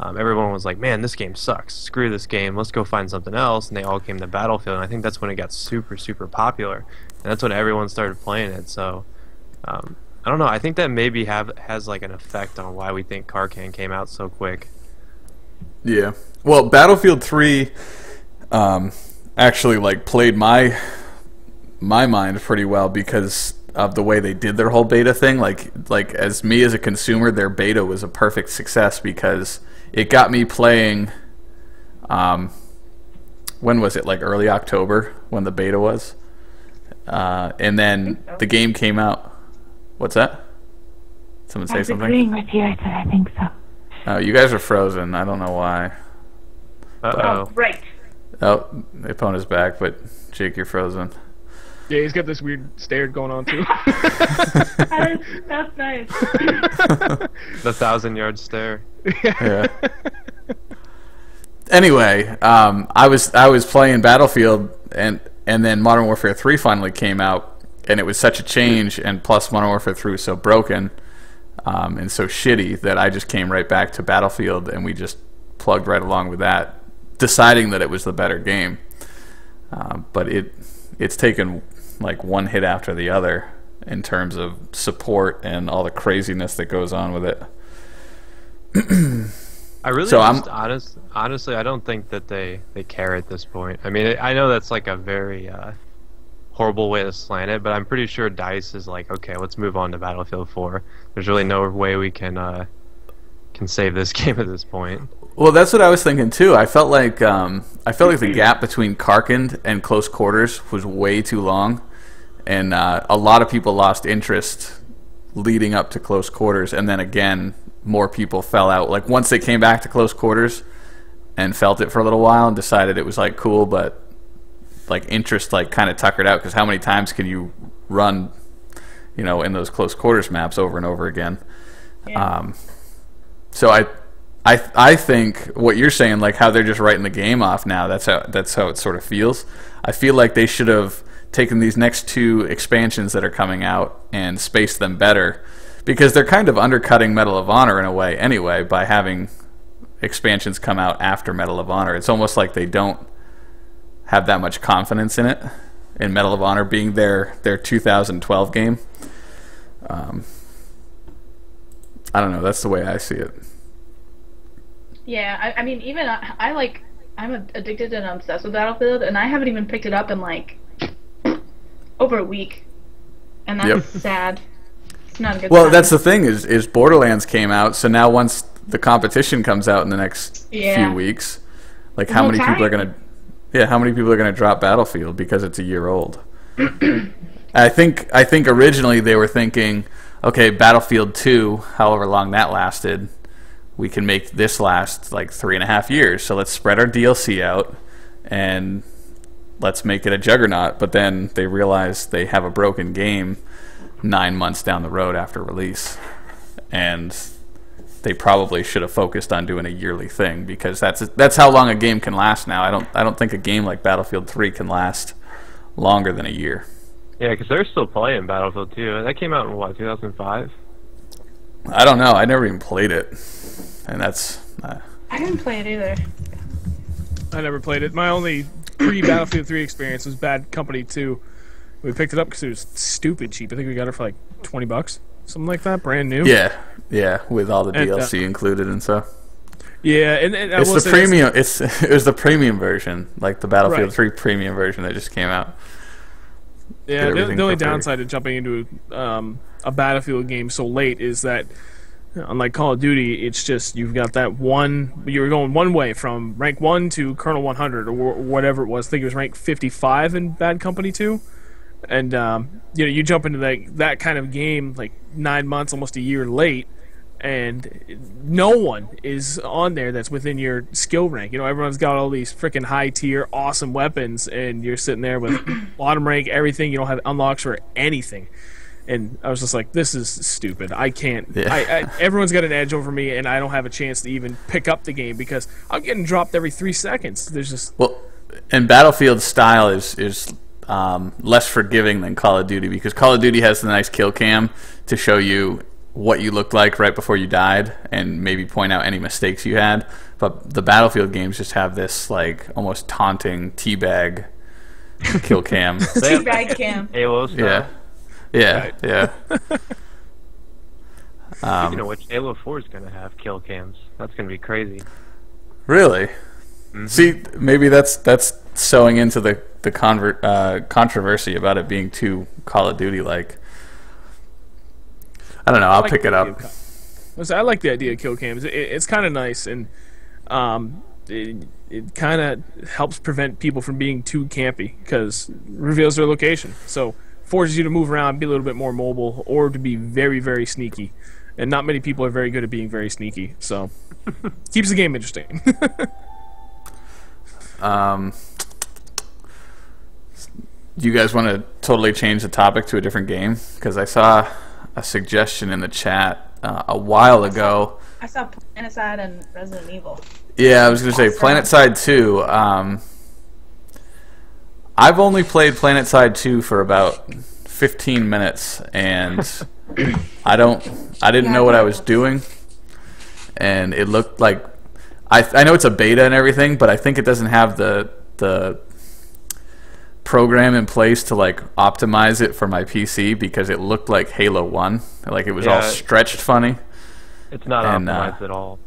[SPEAKER 4] everyone was like, man, this game sucks, screw this game, let's go find something else, and they all came to Battlefield, and I think that's when it got super, super popular, and that's when everyone started playing it. So I don't know, I think that maybe has like an effect on why we think Karkan came out so quick.
[SPEAKER 1] Yeah, well, Battlefield 3 actually like played my mind pretty well because of the way they did their whole beta thing. Like as a consumer, their beta was a perfect success because it got me playing. When was it? Like early October when the beta was, and then the game came out. What's that? Someone say something?
[SPEAKER 5] I was agreeing with you. I said I think so.
[SPEAKER 1] Oh, you guys are frozen. I don't know why.
[SPEAKER 4] Uh-oh.
[SPEAKER 3] Right.
[SPEAKER 1] Oh, Epwna's back, but Jake, you're frozen.
[SPEAKER 2] Yeah, he's got this weird stare going on too.
[SPEAKER 3] That's nice.
[SPEAKER 4] The 1,000-yard stare.
[SPEAKER 1] Yeah. Anyway, I was playing Battlefield, and then Modern Warfare 3 finally came out, and it was such a change, and plus Modern Warfare 3 was so broken and so shitty that I just came right back to Battlefield, and we just plugged right along with that, deciding that it was the better game. But it's taken like one hit after the other in terms of support and all the craziness that goes on with it.
[SPEAKER 4] I really honestly, I don't think that they care at this point. I mean, I know that's like a very horrible way to slant it, but I'm pretty sure DICE is like, okay, let's move on to Battlefield 4. There's really no way we can save this game at this point.
[SPEAKER 1] Well, that's what I was thinking too. I felt like the gap between Karkan and Close Quarters was way too long, and a lot of people lost interest leading up to Close Quarters, and then again, more people fell out. Like once they came back to Close Quarters and felt it for a little while and decided it was like cool, but like interest like kind of tuckered out, because how many times can you run, in those Close Quarters maps over and over again?
[SPEAKER 3] Yeah.
[SPEAKER 1] So I think what you're saying, like how they're just writing the game off now, that's how it sort of feels. I feel like they should have taken these next 2 expansions that are coming out and spaced them better, because they're kind of undercutting Medal of Honor in a way anyway by having expansions come out after Medal of Honor. It's almost like they don't have that much confidence in it, in Medal of Honor being their 2012 game. I don't know, that's the way I see it.
[SPEAKER 3] Yeah, I mean, even I'm addicted and obsessed with Battlefield, and I haven't even picked it up in like over a week, and that's sad. It's not a good.
[SPEAKER 1] Well,
[SPEAKER 3] sign.
[SPEAKER 1] that's the thing is Borderlands came out, so now once the competition comes out in the next few weeks, like how many people are gonna drop Battlefield because it's a year old? I think originally they were thinking, okay, Battlefield 2, however long that lasted, we can make this last like 3.5 years. So let's spread our DLC out and let's make it a juggernaut. But then they realize they have a broken game 9 months down the road after release, and they probably should have focused on doing a yearly thing, because that's how long a game can last now. I don't think a game like Battlefield 3 can last longer than a year.
[SPEAKER 4] Yeah, because they're still playing Battlefield 2. That came out in what, 2005?
[SPEAKER 1] I don't know. I never even played it, and that's.
[SPEAKER 3] I didn't play it either.
[SPEAKER 2] I never played it. My only pre-Battlefield 3 experience was Bad Company 2. We picked it up because it was stupid cheap. I think we got it for like $20, something like that, brand new.
[SPEAKER 1] Yeah, with all the DLC included and stuff.
[SPEAKER 2] Yeah, and
[SPEAKER 1] it's the premium. It was the premium version, like the Battlefield 3 premium version that just came out.
[SPEAKER 2] Yeah, the only downside to jumping into a Battlefield game so late is that, unlike Call of Duty, it's just you've got that one. You're going one way from rank 1 to Colonel 100 or whatever it was. I think it was rank 55 in Bad Company 2, and you jump into that kind of game like 9 months, almost a year late, and no one is on there that's within your skill rank. Everyone's got all these freaking high tier, awesome weapons, and you're sitting there with bottom rank everything. You don't have unlocks for anything. And I was just like, this is stupid. I can't. Yeah. Everyone's got an edge over me, and I don't have a chance to even pick up the game because I'm getting dropped every 3 seconds. There's just
[SPEAKER 1] and Battlefield's style is less forgiving than Call of Duty, because Call of Duty has the nice kill cam to show you what you looked like right before you died and maybe point out any mistakes you had. But the Battlefield games just have this like almost taunting teabag kill cam.
[SPEAKER 3] Teabag cam.
[SPEAKER 4] Halo style.
[SPEAKER 1] Yeah.
[SPEAKER 4] Right.
[SPEAKER 1] Yeah.
[SPEAKER 4] Speaking of which, Halo 4 is going to have kill cams. That's going to be crazy.
[SPEAKER 1] Really?
[SPEAKER 4] Mm-hmm.
[SPEAKER 1] See, maybe that's sewing into the controversy about it being too Call of Duty like. I don't know. I'll pick it up.
[SPEAKER 2] I like the idea of kill cams. It's kind of nice, and it kind of helps prevent people from being too campy because it reveals their location. So forces you to move around, be a little bit more mobile, or to be very, very sneaky. And not many people are very good at being very sneaky, so keeps the game interesting.
[SPEAKER 1] Do you guys want to totally change the topic to a different game? Because I saw a suggestion in the chat a while ago.
[SPEAKER 3] I saw PlanetSide and Resident Evil.
[SPEAKER 1] Yeah, I was going to say PlanetSide 2. I've only played PlanetSide 2 for about 15 minutes, and I didn't know what I was doing, and it looked like I know it's a beta and everything, but I think it doesn't have the program in place to like optimize it for my PC, because it looked like Halo 1, like it was all stretched funny.
[SPEAKER 4] It's not optimized at all.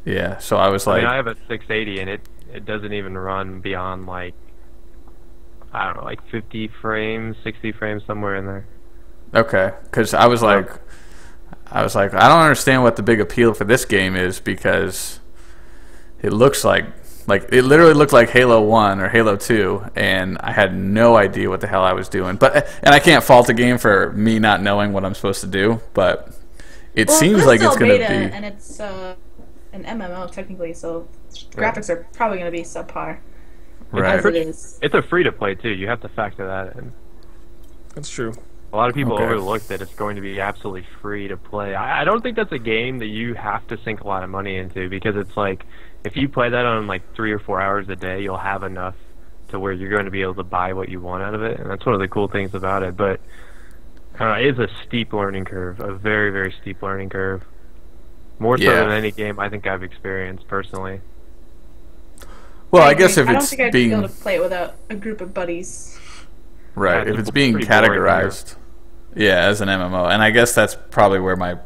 [SPEAKER 1] Yeah, so I was like,
[SPEAKER 4] I have a 680 and it doesn't even run beyond like, I don't know, like 50 frames, 60 frames, somewhere in there. Okay, because I was like, I don't understand what the big appeal for this game is, because it looks like it literally looked like Halo 1 or Halo 2, and I had no idea what the hell I was doing. And I can't fault a game for me not knowing what I'm supposed to do, but it seems like it's going to be.
[SPEAKER 3] And it's an MMO technically, so graphics are probably going to be subpar.
[SPEAKER 1] Right.
[SPEAKER 4] It's a free-to-play too. You have to factor that in.
[SPEAKER 2] That's true.
[SPEAKER 4] A lot of people overlook that it's going to be absolutely free to play. I don't think that's a game that you have to sink a lot of money into, because it's like, if you play that on like 3 or 4 hours a day, you'll have enough to where you're going to be able to buy what you want out of it, and that's one of the cool things about it. But it is a steep learning curve, a very, very steep learning curve. More so than any game I think I've experienced personally.
[SPEAKER 1] Well, I guess if
[SPEAKER 3] I don't
[SPEAKER 1] it's
[SPEAKER 3] think I'd be able to play it without a group of buddies.
[SPEAKER 1] Right, if it's being categorized, as an MMO, and I guess that's probably where my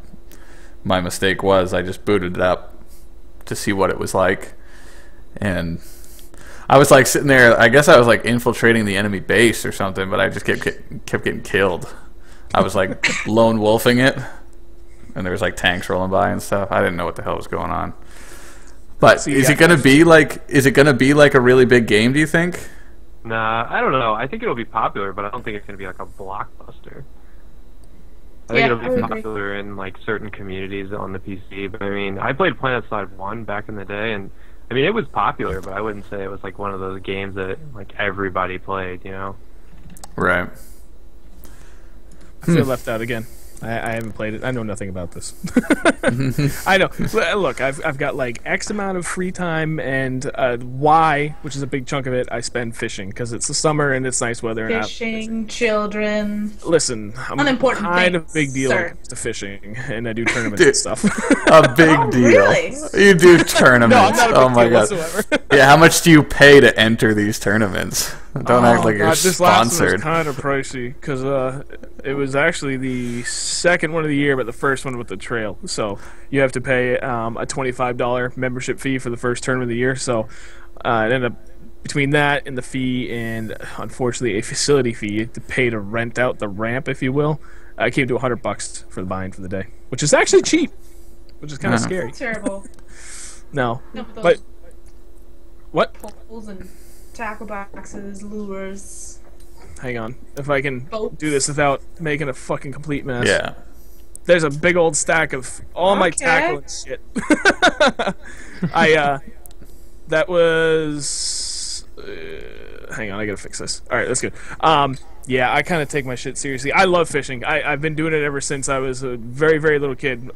[SPEAKER 1] mistake was. I just booted it up to see what it was like, and I was like sitting there. I guess I was like infiltrating the enemy base or something, but I just kept getting killed. I was like lone wolfing it, and there was like tanks rolling by and stuff. I didn't know what the hell was going on. But is it gonna be like a really big game, do you think?
[SPEAKER 4] Nah, I don't know. I think it'll be popular, but I don't think it's gonna be like a blockbuster. I think it'll be popular in like certain communities on the PC. But I mean, I played PlanetSide 1 back in the day, and I mean it was popular, but I wouldn't say it was like one of those games that like everybody played, you know?
[SPEAKER 1] Right.
[SPEAKER 2] I feel left out again. I haven't played it. I know nothing about this. I know. Look, I've got like X amount of free time, and Y, which is a big chunk of it, I spend fishing because it's the summer and it's nice weather.
[SPEAKER 3] Fishing, children.
[SPEAKER 2] Listen, I'm
[SPEAKER 3] unimportant
[SPEAKER 2] kind of big deal when it comes to fishing, and I do tournaments and stuff.
[SPEAKER 1] A big deal.
[SPEAKER 3] Really?
[SPEAKER 1] You do tournaments.
[SPEAKER 2] No, I'm not a big
[SPEAKER 1] oh my
[SPEAKER 2] deal
[SPEAKER 1] god.
[SPEAKER 2] whatsoever.
[SPEAKER 1] Yeah, how much do you pay to enter these tournaments? Don't act like you're
[SPEAKER 2] this last one
[SPEAKER 1] sponsored.
[SPEAKER 2] was kind of pricey because it was actually the second one of the year, but the first one with the trail. So you have to pay a $25 membership fee for the first tournament of the year. So it ended up between that and the fee and unfortunately a facility fee to pay to rent out the ramp, if you will, I came to $100 for the bind for the day, which is actually cheap, which is kind of scary.
[SPEAKER 3] That's terrible.
[SPEAKER 2] No, but what?
[SPEAKER 3] Poles and tackle boxes, lures.
[SPEAKER 2] Hang on, if I can do this without making a fucking complete mess.
[SPEAKER 1] Yeah.
[SPEAKER 2] There's a big old stack of all my tackle and shit. That was... hang on, I gotta fix this. Alright, that's good. Yeah, I kind of take my shit seriously. I love fishing. I've been doing it ever since I was a very, very little kid.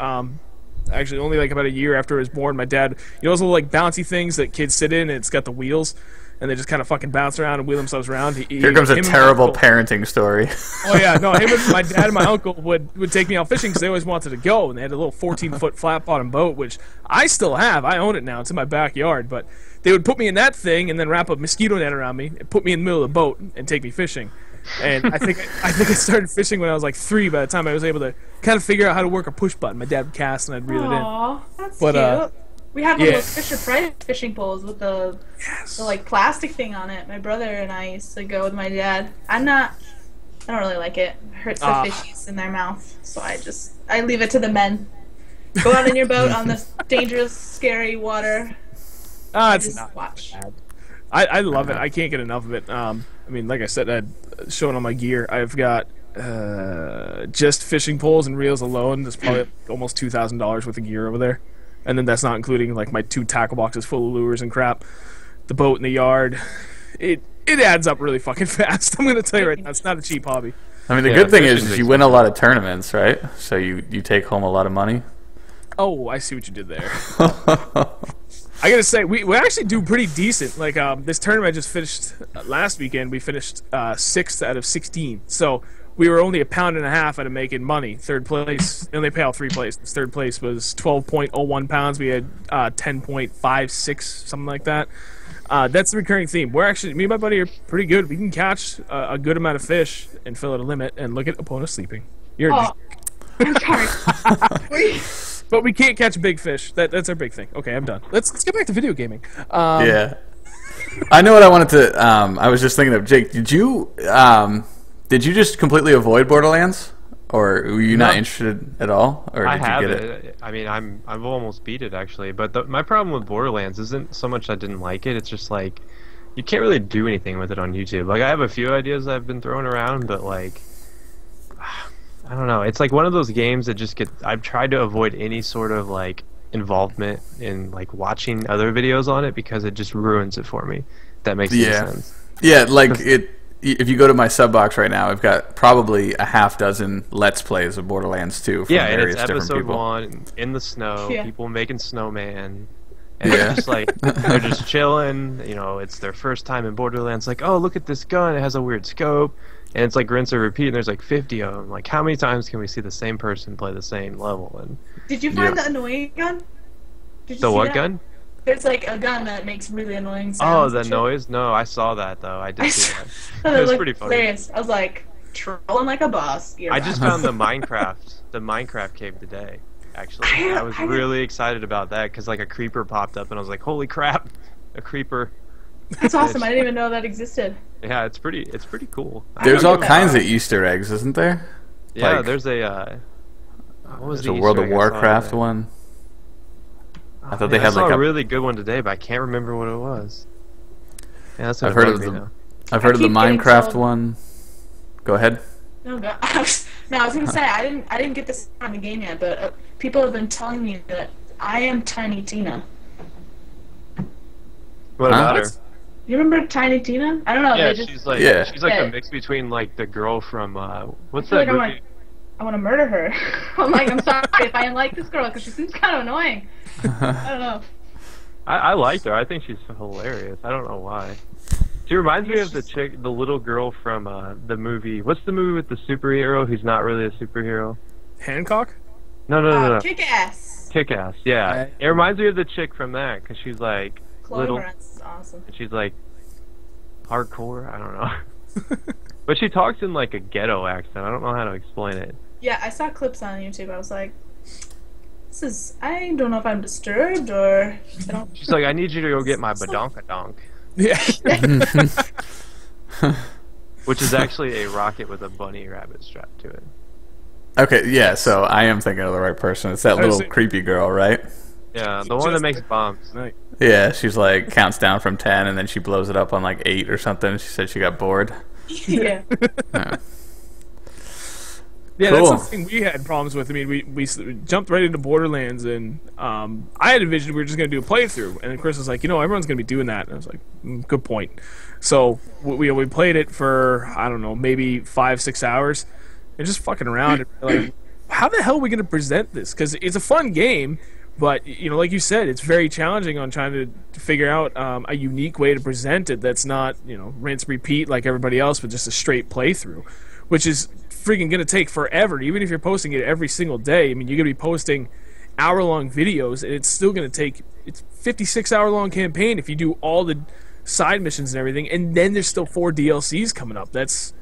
[SPEAKER 2] Actually, only like about a year after I was born, my dad... You know those little like bouncy things that kids sit in and it's got the wheels? And they just kind of fucking bounce around and wheel themselves around.
[SPEAKER 1] Here comes a terrible parenting story.
[SPEAKER 2] Oh yeah, no, my dad and my uncle would take me out fishing because they always wanted to go, and they had a little 14-foot flat bottom boat, which I still have. I own it now. It's in my backyard. But they would put me in that thing and then wrap a mosquito net around me and put me in the middle of the boat and take me fishing. And I think I started fishing when I was like 3. By the time I was able to kind of figure out how to work a push button, my dad would cast and I'd reel it in.
[SPEAKER 3] Aww, that's cute. We have those Fisher-Price fishing poles with the like plastic thing on it. My brother and I used to go with my dad. I don't really like it. It hurts the fishies in their mouth, so I leave it to the men. Go out in your boat on this dangerous, scary water.
[SPEAKER 2] It's not watch. Bad. I love it. I can't get enough of it. I mean, like I said, I'd shown on my gear. I've got just fishing poles and reels alone. There's probably almost $2,000 worth of gear over there. And then that's not including like my 2 tackle boxes full of lures and crap, the boat in the yard. It adds up really fucking fast. I'm gonna tell you right now, it's not a cheap hobby.
[SPEAKER 1] I mean, the good thing is you win a lot of tournaments, right? So you take home a lot of money.
[SPEAKER 2] Oh, I see what you did there. I gotta say, we actually do pretty decent. Like this tournament I just finished last weekend, we finished 6th out of 16. So we were only £1.50 out of making money. 3rd place, they only pay out 3 places. 3rd place was 12.01 pounds. We had 10.56, something like that. That's the recurring theme. We're actually, me and my buddy are pretty good. We can catch a good amount of fish and fill at a limit. And look at Epwna sleeping. You're
[SPEAKER 3] I'm sorry.
[SPEAKER 2] But we can't catch big fish. That's our big thing. Okay, I'm done. Let's get back to video gaming.
[SPEAKER 1] Yeah. I know what I wanted to. I was just thinking of Jake. Did you just completely avoid Borderlands, or were you not interested at all, or did you get it?
[SPEAKER 4] I mean, I've almost beat it actually, but my problem with Borderlands isn't so much I didn't like it. It's just like you can't really do anything with it on YouTube. Like I have a few ideas I've been throwing around, but like I don't know. It's like one of those games that just I've tried to avoid any sort of like involvement in like watching other videos on it because it just ruins it for me. That makes any sense. Yeah,
[SPEAKER 1] like it. If you go to my sub box right now, I've got probably a half dozen Let's Plays of Borderlands 2 from various
[SPEAKER 4] and it's
[SPEAKER 1] different people.
[SPEAKER 4] episode 1 in the snow, people making snowman, and they're just like they're just chilling. You know, it's their first time in Borderlands. Like, oh, look at this gun; it has a weird scope, and it's like rinse and repeat. And there's like 50 of them. Like, how many times can we see the same person play the same level? And
[SPEAKER 3] did you find the annoying gun?
[SPEAKER 4] The what gun?
[SPEAKER 3] There's like a gun that makes really annoying
[SPEAKER 4] Oh,
[SPEAKER 3] sounds.
[SPEAKER 4] the noise? No, I saw that though. I did see that. It was pretty funny.
[SPEAKER 3] Hilarious. I was like trolling like a boss.
[SPEAKER 4] I just found the Minecraft cave today. Actually, I was really excited about that because like a creeper popped up and I was like, "Holy crap, a creeper!"
[SPEAKER 3] That's awesome. I didn't even know that existed.
[SPEAKER 4] Yeah, it's pretty cool.
[SPEAKER 1] There's all kinds of Easter eggs, isn't there?
[SPEAKER 4] Yeah,
[SPEAKER 1] like,
[SPEAKER 4] there's a what was
[SPEAKER 1] the World of Warcraft one. I thought they had like
[SPEAKER 4] a really good one today, but I can't remember what it was. Yeah, that's what
[SPEAKER 1] I've heard of the Minecraft one. Go ahead.
[SPEAKER 3] No, I was gonna say I didn't get this on the game yet, but people have been telling me that I am Tiny Tina.
[SPEAKER 4] What about her?
[SPEAKER 3] You remember Tiny Tina? I don't know.
[SPEAKER 4] Yeah, she's like a mix between like the girl from what's that movie?
[SPEAKER 3] I want to murder her. I'm like, I'm sorry if I didn't like this girl because she seems kind of annoying. I don't know.
[SPEAKER 4] I liked her. I think she's hilarious. I don't know why. She reminds me of the little girl from the movie. What's the movie with the superhero who's not really a superhero?
[SPEAKER 2] Hancock?
[SPEAKER 4] No.
[SPEAKER 3] Kick-Ass.
[SPEAKER 4] Kick-Ass, yeah. It reminds me of the chick from that because she's like
[SPEAKER 3] Chloe
[SPEAKER 4] little.
[SPEAKER 3] Moretz is awesome.
[SPEAKER 4] And she's like hardcore. I don't know. But she talks in like a ghetto accent. I don't know how to explain it.
[SPEAKER 3] Yeah, I saw clips on YouTube. I was like, I don't know if I'm disturbed or I don't.
[SPEAKER 4] She's like, I need you to go get my badonkadonk.
[SPEAKER 2] Yeah.
[SPEAKER 4] Which is actually a rocket with a bunny rabbit strapped to it.
[SPEAKER 1] Okay, yeah, so I am thinking of the right person. It's that little creepy girl, right?
[SPEAKER 4] Yeah, the one that makes bombs.
[SPEAKER 2] Right.
[SPEAKER 1] Yeah, she's like counts down from 10 and then she blows it up on like 8 or something. She said she got bored.
[SPEAKER 3] Yeah.
[SPEAKER 1] Yeah.
[SPEAKER 2] Yeah,
[SPEAKER 1] Cool.
[SPEAKER 2] that's the thing we had problems with. I mean, we jumped right into Borderlands, and I had envisioned we were just going to do a playthrough, and then Chris was like, everyone's going to be doing that. And I was like, good point. So we played it for, I don't know, maybe 5-6 hours, and just fucking around. And like, how the hell are we going to present this? Because it's a fun game, but, like you said, it's very challenging on trying to figure out a unique way to present it that's not, rinse, repeat like everybody else, but just a straight playthrough, which is freaking going to take forever. Even if you're posting it every single day, I mean, you're going to be posting hour-long videos, and it's still going to take, it's 56-hour-long campaign if you do all the side missions and everything, and then there's still 4 DLCs coming up. That's...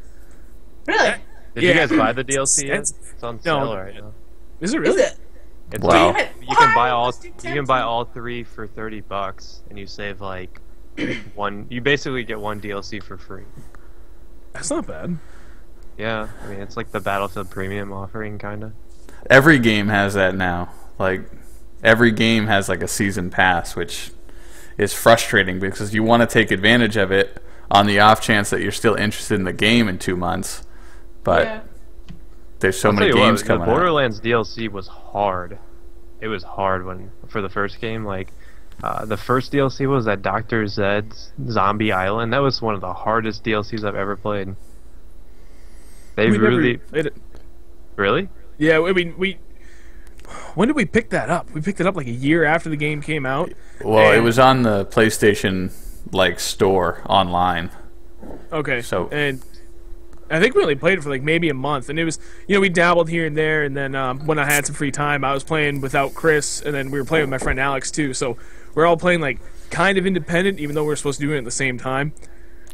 [SPEAKER 3] Really?
[SPEAKER 4] Did you guys buy the DLC yet? It's on sale right now.
[SPEAKER 2] Is it really?
[SPEAKER 3] Is it?
[SPEAKER 4] It's
[SPEAKER 1] Wow.
[SPEAKER 4] You can buy all 3 for $30, and you save like one. You basically get 1 DLC for free.
[SPEAKER 2] That's not bad.
[SPEAKER 4] Yeah, I mean it's like the Battlefield Premium offering, kind of.
[SPEAKER 1] Every game has that now. Like, every game has like a season pass, which is frustrating because you want to take advantage of it on the off chance that you're still interested in the game in 2 months. But there's so many games coming out.
[SPEAKER 4] The Borderlands DLC was hard. It was hard for the first game. Like, the first DLC was that Dr. Zed's Zombie Island. That was one of the hardest DLCs I've ever played. They really
[SPEAKER 2] played it.
[SPEAKER 4] Really?
[SPEAKER 2] Yeah, I mean, when did we pick that up? We picked it up like a year after the game came out.
[SPEAKER 1] Well, it was on the PlayStation store online.
[SPEAKER 2] Okay.
[SPEAKER 1] So,
[SPEAKER 2] and I think we only played it for like maybe a month, and it was, we dabbled here and there, and then when I had some free time, I was playing without Chris, and then we were playing with my friend Alex too. So we're all playing like kind of independent, even though we're supposed to do it at the same time.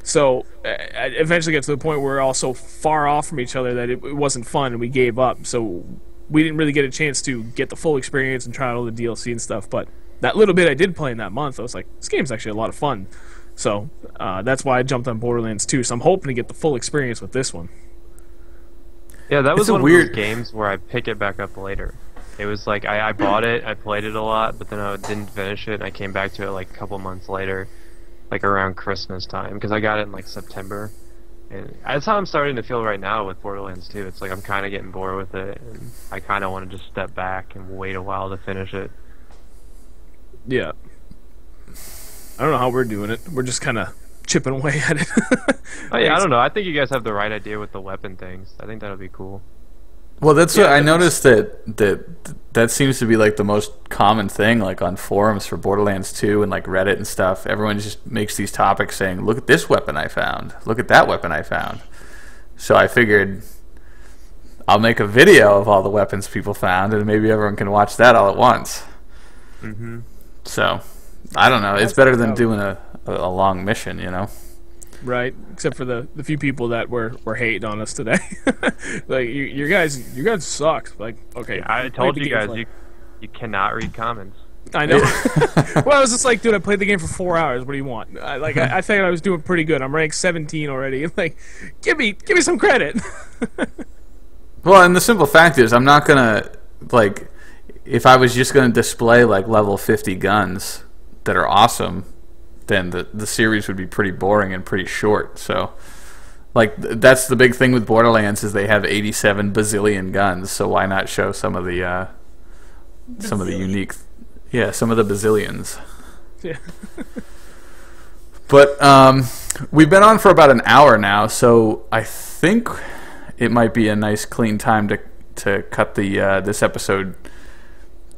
[SPEAKER 2] So I eventually got to the point where we're all so far off from each other that it wasn't fun, and we gave up. So we didn't really get a chance to get the full experience and try out all the DLC and stuff. But that little bit I did play in that month, I was like, this game's actually a lot of fun. So that's why I jumped on Borderlands 2. So I'm hoping to get the full experience with this one.
[SPEAKER 4] Yeah, that was one of those games where I pick it back up later. It was like I bought it, I played it a lot, but then I didn't finish it, and I came back to it like a couple months later. Like around Christmas time, because I got it in like September, and that's how I'm starting to feel right now with Borderlands 2. It's like I'm kind of getting bored with it, and I kind of want to just step back and wait a while to finish it.
[SPEAKER 2] Yeah, I don't know how we're doing it. We're just kind of chipping away at it.
[SPEAKER 4] Oh yeah, I don't know. I think you guys have the right idea with the weapon things. I think that'll be cool.
[SPEAKER 1] Well, that's what I noticed that seems to be like the most common thing, like on forums for Borderlands 2 and like Reddit and stuff. Everyone just makes these topics saying, "Look at this weapon I found. Look at that weapon I found." So I figured I'll make a video of all the weapons people found, and maybe everyone can watch that all at once.
[SPEAKER 4] Mm-hmm.
[SPEAKER 1] So I don't know. It's better than doing a long mission,
[SPEAKER 2] Right, except for the few people that were hating on us today. Like you guys sucked. Like, okay,
[SPEAKER 4] I told you guys you cannot read comments.
[SPEAKER 2] I know. Well, I was just like, dude, I played the game for 4 hours. What do you want? I think I was doing pretty good. I'm ranked 17 already. Like, give me some credit.
[SPEAKER 1] Well, and the simple fact is, I'm not gonna like, if I was just gonna display like level 50 guns that are awesome, then the series would be pretty boring and pretty short. So, like, that's the big thing with Borderlands is they have 87 bazillion guns. So why not show some of the unique, some of the bazillions.
[SPEAKER 2] Yeah.
[SPEAKER 1] But we've been on for about an hour now, so I think it might be a nice clean time to cut the this episode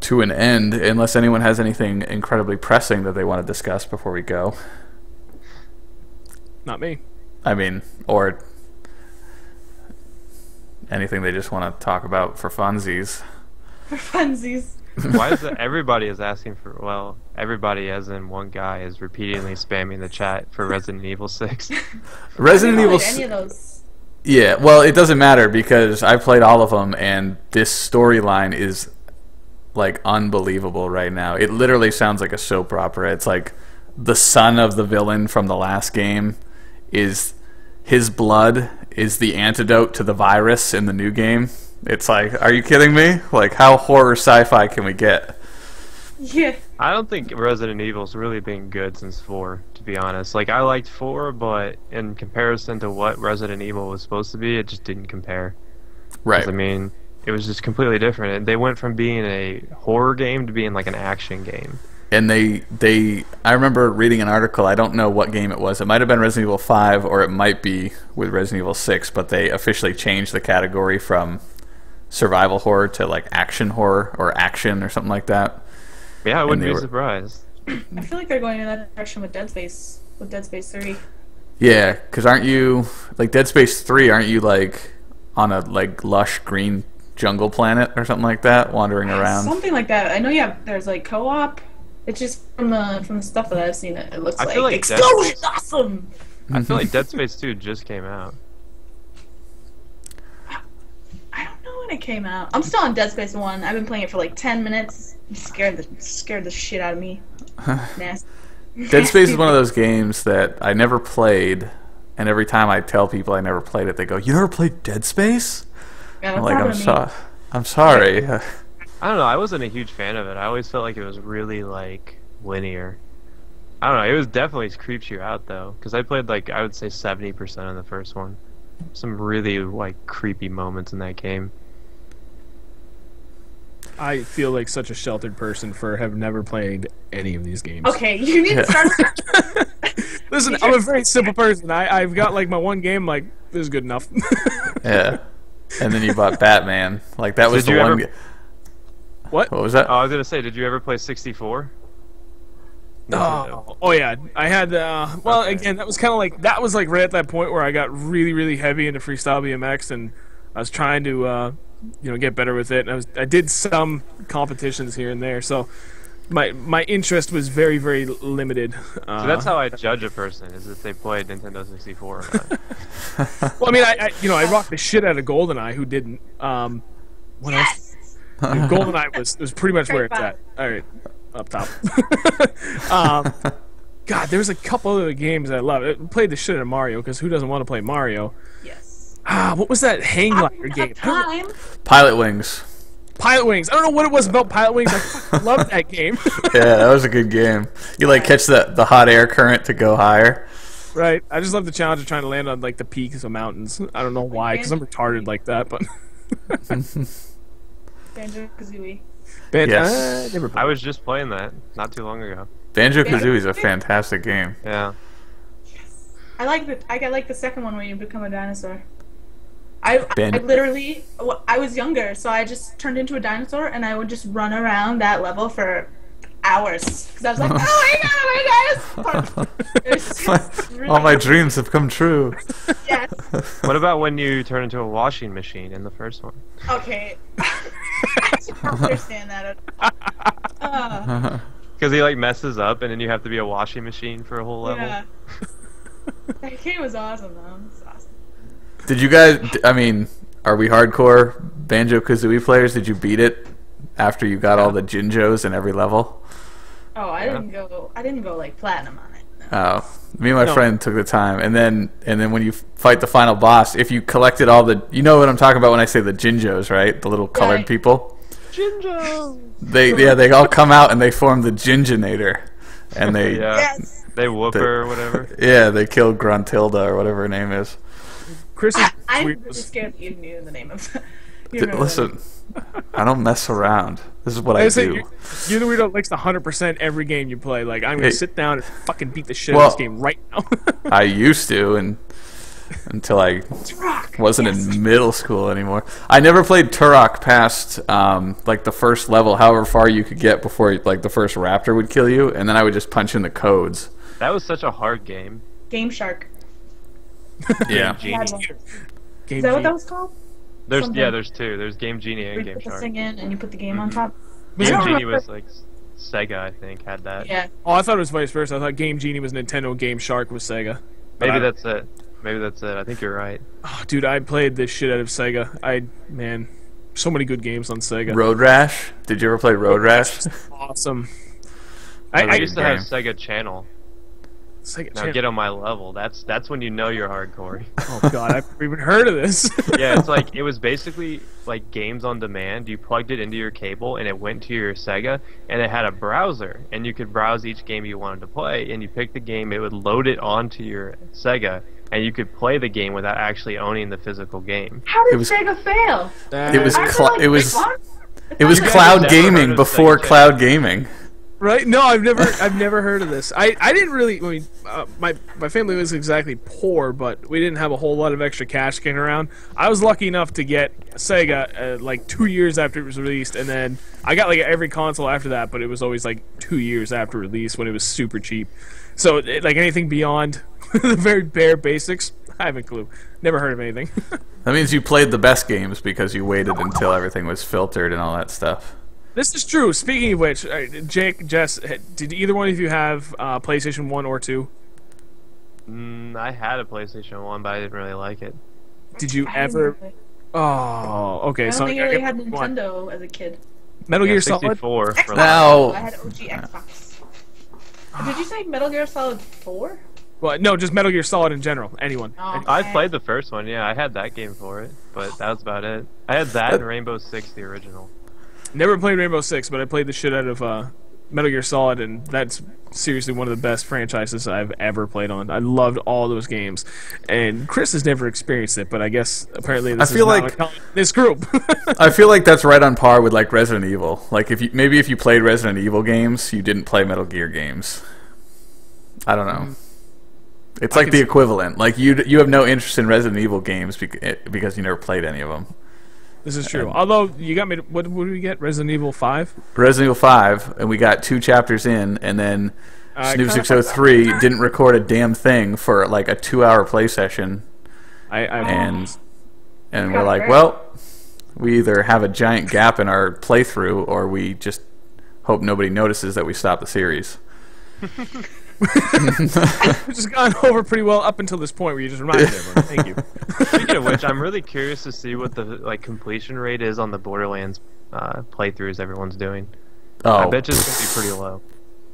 [SPEAKER 1] to an end, unless anyone has anything incredibly pressing that they want to discuss before we go.
[SPEAKER 2] Not me.
[SPEAKER 1] I mean, or anything they just want to talk about for funsies.
[SPEAKER 3] For funsies.
[SPEAKER 4] Why is it everybody is asking for? Well, everybody, as in one guy, is repeatedly spamming the chat for Resident Evil 6.
[SPEAKER 1] Resident Evil.
[SPEAKER 3] Any of those.
[SPEAKER 1] Yeah, well, it doesn't matter because I played all of them, and this storyline is like unbelievable right now. It literally sounds like a soap opera. It's like the son of the villain from the last game is his blood is the antidote to the virus in the new game. It's like, are you kidding me? Like, how horror sci-fi can we get?
[SPEAKER 3] Yeah.
[SPEAKER 4] I don't think Resident Evil's really been good since 4, to be honest. Like, I liked 4, but in comparison to what Resident Evil was supposed to be, it just didn't compare.
[SPEAKER 1] Right.
[SPEAKER 4] I mean, it was just completely different. And they went from being a horror game to being like an action game.
[SPEAKER 1] And I remember reading an article, I don't know what game it was. It might have been Resident Evil 5 or it might be with Resident Evil 6, but they officially changed the category from survival horror to like action horror or action or something like that.
[SPEAKER 4] Yeah, I wouldn't be surprised.
[SPEAKER 3] I feel like they're going in that direction with Dead Space 3.
[SPEAKER 1] Yeah, because aren't you, like Dead Space 3, aren't you like on a like lush green jungle planet or something like that, wandering around?
[SPEAKER 3] Something like that. I know there's like co-op. It's just from the stuff that I've seen, it looks
[SPEAKER 4] feel like
[SPEAKER 3] explosion awesome.
[SPEAKER 4] I feel like Dead Space 2 just came out.
[SPEAKER 3] I don't know when it came out. I'm still on Dead Space 1. I've been playing it for like 10 minutes. It scared the shit out of me. Nasty.
[SPEAKER 1] Dead Space is one of those games that I never played, and every time I tell people I never played it, they go, "You never played Dead Space?"
[SPEAKER 3] Yeah,
[SPEAKER 1] I'm like, I'm sorry.
[SPEAKER 4] I don't know, I wasn't a huge fan of it. I always felt like it was really, like, linear. I don't know, it was definitely creeps you out, though. Because I played, like, I would say 70% of the first one. Some really, like, creepy moments in that game.
[SPEAKER 2] I feel like such a sheltered person for have never played any of these games.
[SPEAKER 3] Okay, you need to start...
[SPEAKER 2] Listen, I'm a very simple person. I've got, like, my one game, like, this is good enough.
[SPEAKER 1] Yeah. And then you bought Batman. Like, that was the one...
[SPEAKER 2] What?
[SPEAKER 1] What was that?
[SPEAKER 4] Oh, I was gonna say, did you ever play 64?
[SPEAKER 2] Oh yeah, I had. Well,
[SPEAKER 4] Okay.
[SPEAKER 2] again, that was kind of like right at that point where I got really, really heavy into freestyle BMX, and I was trying to, get better with it. And I did some competitions here and there, so my interest was very, very limited.
[SPEAKER 4] So that's how I judge a person, is if they played Nintendo 64 or not.
[SPEAKER 2] Well, I mean, I rocked the shit out of GoldenEye. Who didn't? What else? Dude, GoldenEye was pretty much where it's at. All right, up top. God, there was a couple other games I loved. I played the shit out of Mario, because who doesn't want to play Mario?
[SPEAKER 3] Yes.
[SPEAKER 2] What was that hang glider game?
[SPEAKER 3] Time.
[SPEAKER 1] Pilot Wings.
[SPEAKER 2] Pilot Wings. I don't know what it was about Pilot Wings. I fucking loved that game.
[SPEAKER 1] Yeah, that was a good game. You like catch the hot air current to go higher.
[SPEAKER 2] Right. I just love the challenge of trying to land on like the peaks of mountains. I don't know why, because I'm retarded like that, but.
[SPEAKER 3] Banjo-Kazooie.
[SPEAKER 1] Yes.
[SPEAKER 2] Never
[SPEAKER 4] I was just playing that not too long ago.
[SPEAKER 1] Banjo-Kazooie is a fantastic game.
[SPEAKER 4] Yeah.
[SPEAKER 3] I like the second one where you become a dinosaur. I was younger, so I just turned into a dinosaur and I would just run around that level for hours because I was like, oh my god, I'm a dinosaur!
[SPEAKER 1] All my dreams have come true.
[SPEAKER 3] Yes.
[SPEAKER 4] What about when you turn into a washing machine in the first one?
[SPEAKER 3] Okay. I don't understand that at all.
[SPEAKER 4] Because he like messes up and then you have to be a washing machine for a whole level.
[SPEAKER 3] Yeah. That game was awesome though. It was awesome.
[SPEAKER 1] Did you guys, I mean, are we hardcore Banjo-Kazooie players? Did you beat it after you got all the Jinjos in every level?
[SPEAKER 3] Oh, I didn't go like platinum on it.
[SPEAKER 1] Oh, me and my friend took the time, and then when you fight the final boss, if you collected all the, you know what I'm talking about when I say the Jinjos, right? The little colored
[SPEAKER 3] Right.
[SPEAKER 1] people.
[SPEAKER 4] Jinjo!
[SPEAKER 1] They all come out and they form the Jinjonator, and they
[SPEAKER 3] Yes.
[SPEAKER 4] They whoop her or whatever.
[SPEAKER 1] yeah, they kill Gruntilda or whatever her name is.
[SPEAKER 2] Chris is
[SPEAKER 3] I'm
[SPEAKER 2] sweet.
[SPEAKER 3] really scared that you knew the name of. You remember
[SPEAKER 1] Listen, I don't mess around. This is what I
[SPEAKER 2] say,
[SPEAKER 1] do.
[SPEAKER 2] you're the weirdo that likes 100% every game you play. Like, I'm going
[SPEAKER 1] Hey.
[SPEAKER 2] to sit down and fucking beat the shit out of this game right now.
[SPEAKER 1] I used to, and until I
[SPEAKER 3] Turok.
[SPEAKER 1] wasn't
[SPEAKER 3] Yes.
[SPEAKER 1] in middle school anymore. I never played Turok past like the first level, however far you could get before like the first raptor would kill you, and then I would just punch in the codes.
[SPEAKER 4] That was such a hard game.
[SPEAKER 3] Game Shark.
[SPEAKER 1] Yeah.
[SPEAKER 4] Genie.
[SPEAKER 3] Is
[SPEAKER 2] Game
[SPEAKER 3] that what
[SPEAKER 2] Genie.
[SPEAKER 3] that was called?
[SPEAKER 4] There's
[SPEAKER 3] Something.
[SPEAKER 4] there's two. There's Game Genie
[SPEAKER 3] Where
[SPEAKER 4] and
[SPEAKER 3] you
[SPEAKER 4] Game
[SPEAKER 3] put the
[SPEAKER 4] Shark.
[SPEAKER 3] thing in and you put the game on top.
[SPEAKER 2] Was
[SPEAKER 4] Game
[SPEAKER 2] it-
[SPEAKER 4] Genie was like Sega, I think, had that.
[SPEAKER 3] Yeah.
[SPEAKER 2] Oh, I thought it was vice versa. I thought Game Genie was Nintendo, Game Shark was Sega. But
[SPEAKER 4] Maybe
[SPEAKER 2] I-
[SPEAKER 4] that's it. Maybe that's it. I think you're right.
[SPEAKER 2] Oh, dude, I played this shit out of Sega. Man, so many good games on Sega.
[SPEAKER 1] Road Rash? Did you ever play Road Rash?
[SPEAKER 2] Awesome.
[SPEAKER 4] I
[SPEAKER 2] I
[SPEAKER 4] used to have
[SPEAKER 1] game.
[SPEAKER 4] Sega Channel. Now get on my level. That's when you know you're hardcore.
[SPEAKER 2] Oh god, I've never even heard of this.
[SPEAKER 4] Yeah, it's like it was basically like games on demand. You plugged it into your cable and it went to your Sega, and it had a browser, and you could browse each game you wanted to play, and you picked the game, it would load it onto your Sega, and you could play the game without actually owning the physical game.
[SPEAKER 3] How did Sega fail?
[SPEAKER 1] It was cloud gaming before cloud gaming.
[SPEAKER 2] Right? No, I've never heard of this. I didn't really. I mean, my family was exactly poor, but we didn't have a whole lot of extra cash kicking around. I was lucky enough to get Sega like 2 years after it was released, and then I got like every console after that. But it was always like 2 years after release when it was super cheap. So like anything beyond the very bare basics, I have a clue. Never heard of anything.
[SPEAKER 1] That means you played the best games because you waited until everything was filtered and all that stuff.
[SPEAKER 2] This is true. Speaking of which, Jake, Jess, did either one of you have PlayStation 1 or 2?
[SPEAKER 4] I had a PlayStation 1, but I didn't really like it.
[SPEAKER 2] Did you ever? Oh, okay.
[SPEAKER 3] I
[SPEAKER 2] So
[SPEAKER 3] don't think I really had Nintendo as a kid.
[SPEAKER 2] Metal Gear Solid?
[SPEAKER 4] 64.
[SPEAKER 1] Now,
[SPEAKER 3] I had OG Xbox. Did you say Metal Gear Solid 4?
[SPEAKER 2] Well, no, just Metal Gear Solid in general. Anyone.
[SPEAKER 3] Oh,
[SPEAKER 4] I played the first one, yeah. I had that game for it, but that was about it. I had that and Rainbow Six, the original.
[SPEAKER 2] Never played Rainbow Six, but I played the shit out of Metal Gear Solid, and that's seriously one of the best franchises I've ever played on. I loved all those games, and Chris has never experienced it, but I guess apparently this this group.
[SPEAKER 1] I feel like that's right on par with like Resident Evil. Like if you played Resident Evil games, you didn't play Metal Gear games. I don't know. It's like the equivalent. Like you have no interest in Resident Evil games because you never played any of them.
[SPEAKER 2] This is true. Although you got me. What did we get? Resident Evil 5.
[SPEAKER 1] Resident Evil 5, and we got 2 chapters in, and then Snoop 603 didn't record a damn thing for like a 2-hour play session. And we're like, well, we either have a giant gap in our playthrough, or we just hope nobody notices that we stopped the series.
[SPEAKER 2] Which has gone over pretty well up until this point where you just reminded everyone. Thank you.
[SPEAKER 4] Speaking of which, I'm really curious to see what the completion rate is on the Borderlands playthroughs everyone's doing.
[SPEAKER 1] Oh,
[SPEAKER 4] I bet it's gonna be pretty low.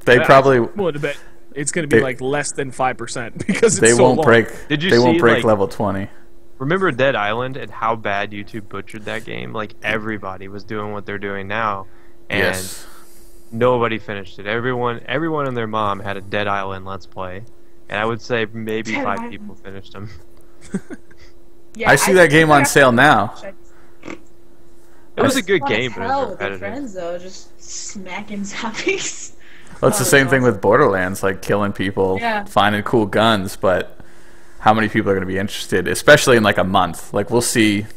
[SPEAKER 1] They probably
[SPEAKER 2] would bet it's gonna be like less than 5% because
[SPEAKER 1] they
[SPEAKER 2] it's so
[SPEAKER 1] won't
[SPEAKER 2] long.
[SPEAKER 1] break.
[SPEAKER 4] Did you
[SPEAKER 1] they
[SPEAKER 4] see,
[SPEAKER 1] won't break
[SPEAKER 4] like,
[SPEAKER 1] level 20.
[SPEAKER 4] Remember Dead Island and how bad YouTube butchered that game? Like everybody was doing what they're doing now, and
[SPEAKER 1] Yes.
[SPEAKER 4] nobody finished it. Everyone and their mom had a Dead Island Let's Play, and I would say maybe
[SPEAKER 3] Dead
[SPEAKER 4] 5
[SPEAKER 3] Island.
[SPEAKER 4] people finished them.
[SPEAKER 3] Yeah,
[SPEAKER 1] I see that game on sale now.
[SPEAKER 4] It was a good
[SPEAKER 3] Fun
[SPEAKER 4] game,
[SPEAKER 3] as
[SPEAKER 4] but it
[SPEAKER 3] hell
[SPEAKER 4] was
[SPEAKER 3] with your
[SPEAKER 4] repetitive.
[SPEAKER 3] friends though, just smacking zombies.
[SPEAKER 1] Well, it's the same thing with Borderlands, like killing people,
[SPEAKER 3] Yeah.
[SPEAKER 1] finding cool guns, but how many people are going to be interested, especially in like a month? Like we'll see.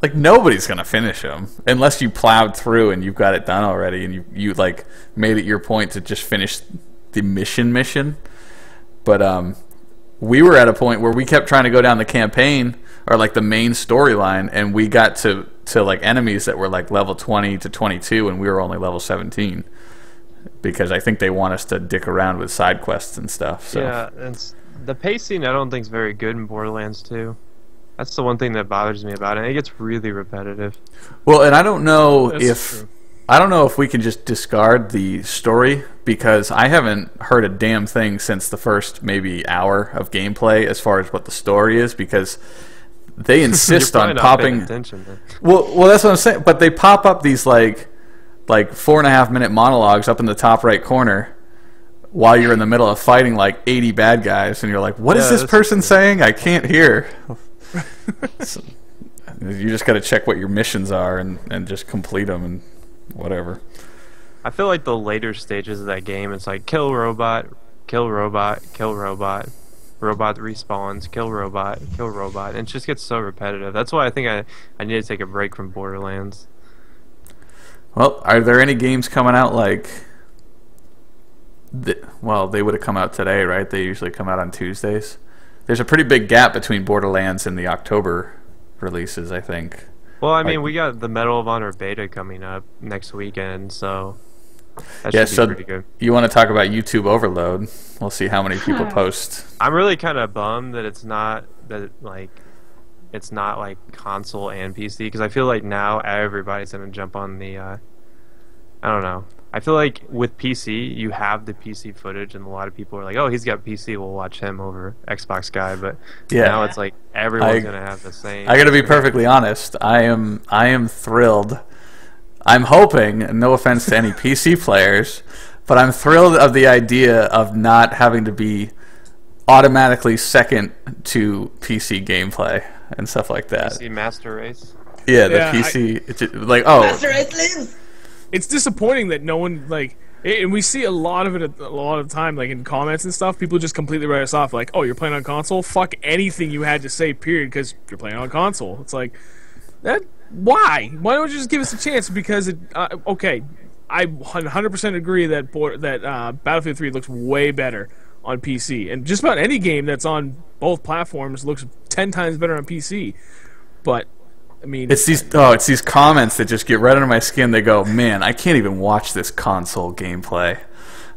[SPEAKER 1] Like nobody's going to finish them unless you plowed through and you've got it done already, and you like made it your point to just finish the mission. But we were at a point where we kept trying to go down the campaign or like the main storyline, and we got to like enemies that were like level 20 to 22, and we were only level 17 because I think they want us to dick around with side quests and stuff. So.
[SPEAKER 4] Yeah, the pacing I don't think is very good in Borderlands 2. That's the one thing that bothers me about it. It gets really repetitive.
[SPEAKER 1] Well, and I don't know
[SPEAKER 2] That's
[SPEAKER 1] if we can just discard the story, because I haven't heard a damn thing since the first maybe hour of gameplay as far as what the story is, because they insist on popping.
[SPEAKER 4] Attention, then.
[SPEAKER 1] Well, that's what I'm saying. But they pop up these like 4.5-minute monologues up in the top right corner while you're in the middle of fighting like 80 bad guys, and you're like, what is this person saying? I can't hear. So, you just got to check what your missions are and just complete them and whatever.
[SPEAKER 4] I feel like the later stages of that game, it's like kill robot, kill robot, kill robot, robot respawns, kill robot, and it just gets so repetitive. That's why I think I need to take a break from Borderlands.
[SPEAKER 1] Well, are there any games coming out like... Well, they would have come out today, right? They usually come out on Tuesdays. There's a pretty big gap between Borderlands and the October releases, I think.
[SPEAKER 4] Well, I mean, we got the Medal of Honor beta coming up next weekend, so that should be pretty good.
[SPEAKER 1] You want to talk about YouTube overload? We'll see how many people post.
[SPEAKER 4] I'm really kind of bummed that it's not like console and PC, because I feel like now everybody's gonna jump on the I don't know. I feel like with PC, you have the PC footage, and a lot of people are like, "Oh, he's got PC, we'll watch him over Xbox guy." But now it's like everyone's gonna have the same.
[SPEAKER 1] I got to be perfectly honest. I am thrilled. I'm hoping, and no offense to any PC players, but I'm thrilled of the idea of not having to be automatically second to PC gameplay and stuff like that.
[SPEAKER 4] PC Master Race.
[SPEAKER 1] Yeah, the PC. It's just, like, oh.
[SPEAKER 3] Master Race lives.
[SPEAKER 2] It's disappointing that no one and we see a lot of it a lot of the time, like in comments and stuff. People just completely write us off, like, "Oh, you're playing on console? Fuck anything you had to say, period, because you're playing on console." It's like that. Why? Why don't you just give us a chance? Because okay, I 100% agree that Battlefield 3 looks way better on PC, and just about any game that's on both platforms looks 10 times better on PC. But I mean,
[SPEAKER 1] it's these comments that just get right under my skin. They go, "Man, I can't even watch this console gameplay,"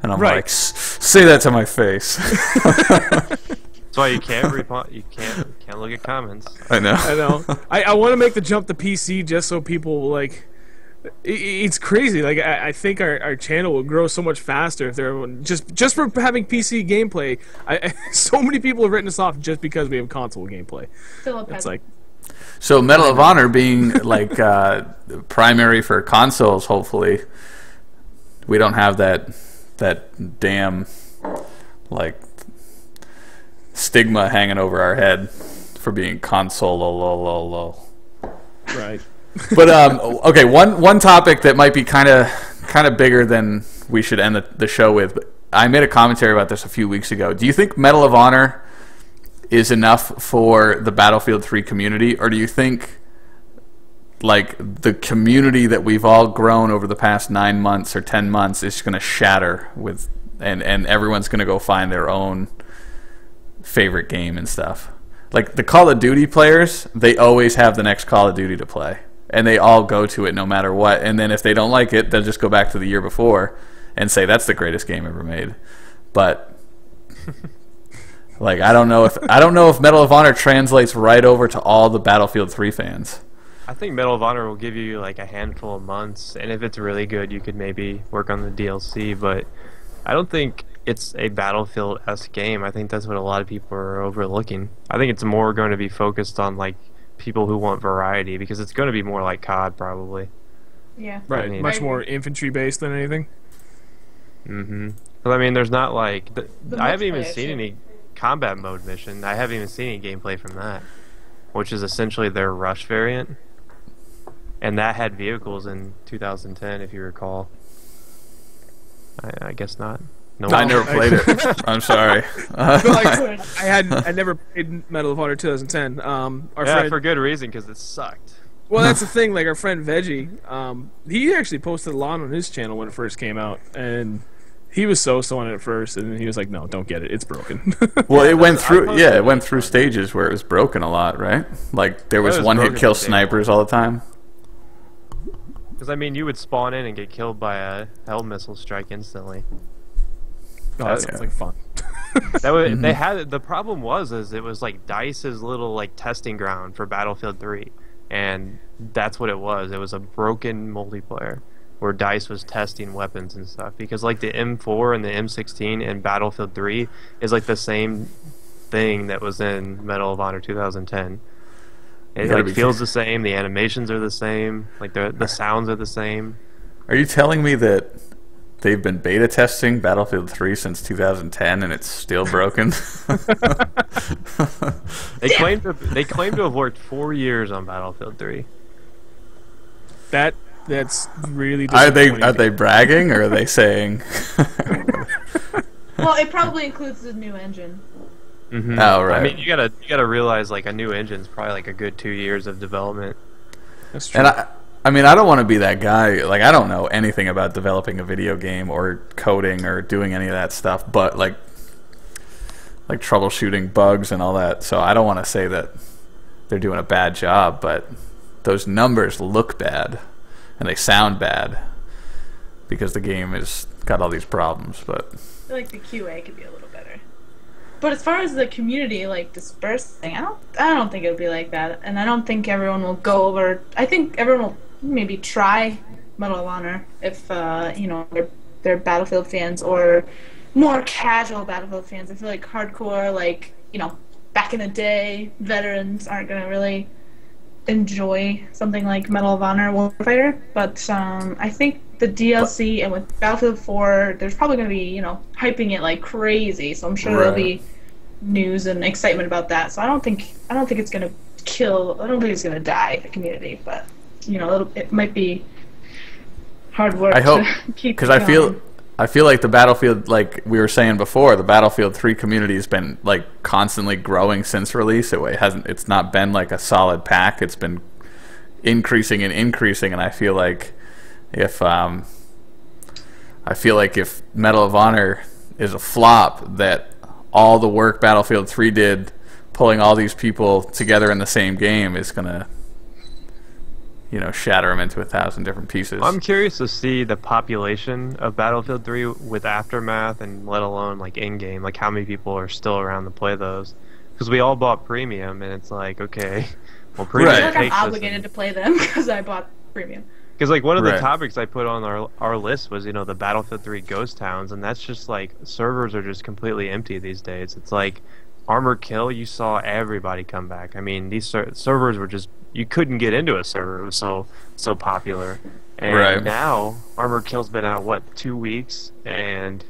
[SPEAKER 1] and I'm like, "Say that to my face."
[SPEAKER 4] That's why you can't you can't look at comments.
[SPEAKER 1] I know.
[SPEAKER 2] I want to make the jump to PC just so people it's crazy. Like I think our channel will grow so much faster if they're just for having PC gameplay. So many people have written us off just because we have console gameplay. It's like.
[SPEAKER 1] So Medal of Honor being like primary for consoles, hopefully we don't have that damn like stigma hanging over our head for being console.
[SPEAKER 2] Right.
[SPEAKER 1] But okay, one topic that might be kind of bigger than we should end the show with. But I made a commentary about this a few weeks ago. Do you think Medal of Honor is enough for the Battlefield 3 community, or do you think like the community that we've all grown over the past 9 months or 10 months is going to shatter with and everyone's going to go find their own favorite game and stuff? Like the Call of Duty players, they always have the next Call of Duty to play, and they all go to it no matter what. And then if they don't like it, they'll just go back to the year before and say that's the greatest game ever made. But like I don't know if Medal of Honor translates right over to all the Battlefield 3 fans.
[SPEAKER 4] I think Medal of Honor will give you like a handful of months, and if it's really good, you could maybe work on the DLC. But I don't think it's a Battlefield-esque game. I think that's what a lot of people are overlooking. I think it's more going to be focused on like people who want variety, because it's going to be more like COD probably.
[SPEAKER 3] Yeah.
[SPEAKER 2] Right.
[SPEAKER 4] I mean,
[SPEAKER 2] much more infantry based than anything.
[SPEAKER 4] Mm-hmm. But I mean, there's not like I haven't even seen any combat mode mission. I haven't even seen any gameplay from that, which is essentially their Rush variant, and that had vehicles in 2010, if you recall. I guess not. No,
[SPEAKER 1] I never played it. I'm sorry.
[SPEAKER 2] I never played Medal of Honor 2010. Our friend,
[SPEAKER 4] for good reason, because it sucked.
[SPEAKER 2] Well, that's the thing. Like our friend Veggie, he actually posted a lot on his channel when it first came out, and he was so on it at first, and then he was like, "No, don't get it. It's broken."
[SPEAKER 1] Well, it went through stages where it was broken a lot, right? Like there was one hit kill snipers all the time.
[SPEAKER 4] Because I mean, you would spawn in and get killed by a hell missile strike instantly.
[SPEAKER 2] Oh, that sounds like fun.
[SPEAKER 4] That was, they had the problem was it was like DICE's little like testing ground for Battlefield 3, and that's what it was. It was a broken multiplayer where DICE was testing weapons and stuff, because like the M4 and the M16 in Battlefield 3 is like the same thing that was in Medal of Honor 2010. It like feels the same. The animations are the same. Like the sounds are the same.
[SPEAKER 1] Are you telling me that they've been beta testing Battlefield 3 since 2010 and it's still broken?
[SPEAKER 4] They claim to have worked 4 years on Battlefield 3.
[SPEAKER 2] That's really disappointing.
[SPEAKER 1] Are they bragging, or are they saying?
[SPEAKER 3] Well, it probably includes the new engine.
[SPEAKER 4] Mm-hmm.
[SPEAKER 1] Oh, right.
[SPEAKER 4] I mean, you gotta realize like a new engine's probably like a good 2 years of development.
[SPEAKER 2] That's true.
[SPEAKER 1] And I mean, I don't want to be that guy. Like, I don't know anything about developing a video game or coding or doing any of that stuff, but like troubleshooting bugs and all that. So I don't want to say that they're doing a bad job, but those numbers look bad and they sound bad because the game has got all these problems. But
[SPEAKER 3] I feel like the QA could be a little better. But as far as the community like dispersing, I don't think it would be like that, and I don't think everyone will go over. I think everyone will maybe try Medal of Honor if they're Battlefield fans or more casual Battlefield fans. I feel like hardcore, like back in the day, veterans aren't gonna really enjoy something like Medal of Honor Warfighter. But I think the DLC and with Battlefield 4, there's probably gonna be hyping it like crazy. So I'm sure there'll be news and excitement about that. So I don't think it's gonna kill. I don't think it's gonna die the community, but it might be hard work.
[SPEAKER 1] I hope,
[SPEAKER 3] to keep
[SPEAKER 1] because
[SPEAKER 3] going.
[SPEAKER 1] I feel like the Battlefield, like we were saying before, the Battlefield 3 community has been like constantly growing since release. It's not been like a solid pack. It's been increasing and increasing, and I feel like if Medal of Honor is a flop, that all the work Battlefield 3 did, pulling all these people together in the same game, is gonna shatter them into 1,000 different pieces.
[SPEAKER 4] I'm curious to see the population of Battlefield 3 with Aftermath, and let alone like in-game, like how many people are still around to play those. Because we all bought Premium, and it's like, okay, well, Premium
[SPEAKER 3] I feel like I'm
[SPEAKER 4] takes us
[SPEAKER 3] obligated to play them because I bought Premium.
[SPEAKER 4] Because like one of the topics I put on our list was the Battlefield 3 ghost towns, and that's just like servers are just completely empty these days. It's like Armored Kill, you saw everybody come back. I mean, these servers were just, you couldn't get into a server. It was so popular. And now Armored Kill's been out, what, 2 weeks, and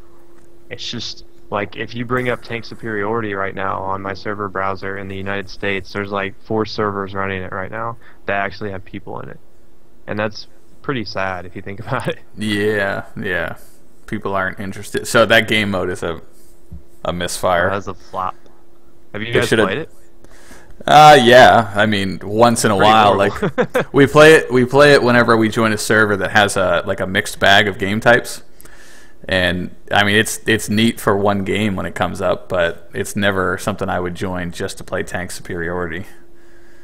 [SPEAKER 4] it's just like, if you bring up Tank Superiority right now on my server browser in the United States, there's like 4 servers running it right now that actually have people in it, and that's pretty sad if you think about it.
[SPEAKER 1] Yeah. People aren't interested. So that game mode is a misfire.
[SPEAKER 4] That's a flop. Have you guys played it?
[SPEAKER 1] Yeah. I mean, once in a while,
[SPEAKER 4] horrible.
[SPEAKER 1] like we play it whenever we join a server that has a mixed bag of game types. And I mean, it's neat for one game when it comes up, but it's never something I would join just to play Tank Superiority.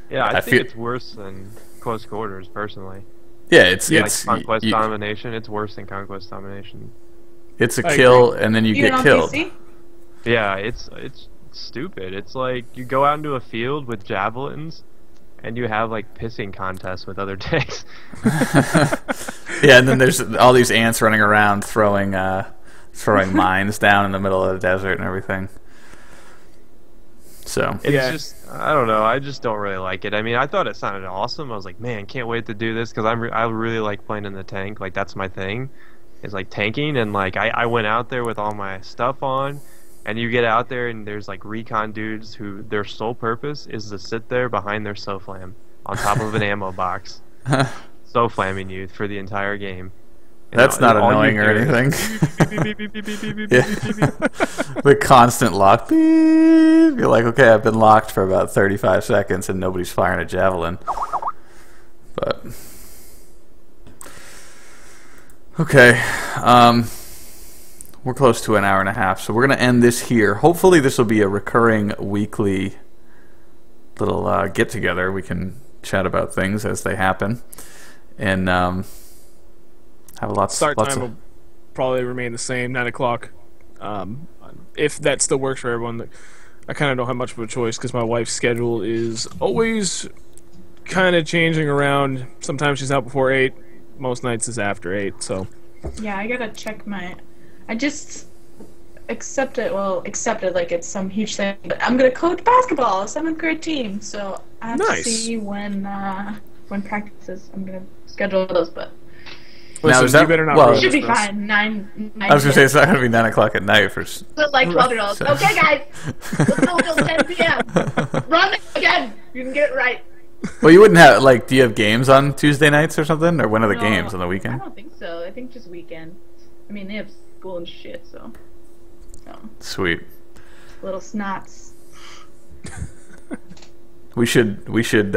[SPEAKER 4] Yeah, I think it's worse than Close Quarters, personally.
[SPEAKER 1] Yeah, it's
[SPEAKER 4] Conquest Domination. It's worse than Conquest Domination.
[SPEAKER 1] It's a kill, and then you get killed.
[SPEAKER 3] PC?
[SPEAKER 4] Yeah, it's stupid. It's like you go out into a field with javelins, and you have like pissing contests with other tanks.
[SPEAKER 1] Yeah, and then there's all these ants running around throwing mines down in the middle of the desert and everything. So
[SPEAKER 4] it's just, I don't know. I just don't really like it. I mean, I thought it sounded awesome. I was like, man, can't wait to do this, because I really like playing in the tank. Like, that's my thing, is like tanking. And like I went out there with all my stuff on. And you get out there, and there's like recon dudes who their sole purpose is to sit there behind their SOFLAM on top of an ammo box, SOFLAMing you for the entire game.
[SPEAKER 1] That's not annoying or anything. The constant lock. Beep. You're like, okay, I've been locked for about 35 seconds, and nobody's firing a javelin. But okay. We're close to an hour and a half, so we're going to end this here. Hopefully this will be a recurring weekly little get-together. We can chat about things as they happen. And have
[SPEAKER 2] Start time will probably remain the same, 9 o'clock. If that still works for everyone. I kind of don't have much of a choice because my wife's schedule is always kind of changing around. Sometimes she's out before 8. Most nights is after 8, so...
[SPEAKER 3] Yeah, I gotta check my... I just accepted like it's some huge thing, but I'm gonna coach basketball, 7th grade team, so I have to see when practices. I'm gonna schedule those, but
[SPEAKER 2] listen, you better not.
[SPEAKER 3] Well, it should be fine. 9
[SPEAKER 1] I was gonna say it's not gonna be 9 o'clock at night for.
[SPEAKER 3] But like 12-year-olds. So. Okay, guys, let's go until 10 p.m. Run again. You can get it right.
[SPEAKER 1] Well, you wouldn't have do you have games on Tuesday nights or something, or when are the games on the weekend?
[SPEAKER 3] I don't think so. I think just weekend. I mean, they have school and shit, so.
[SPEAKER 1] Sweet.
[SPEAKER 3] Little snots.
[SPEAKER 1] We should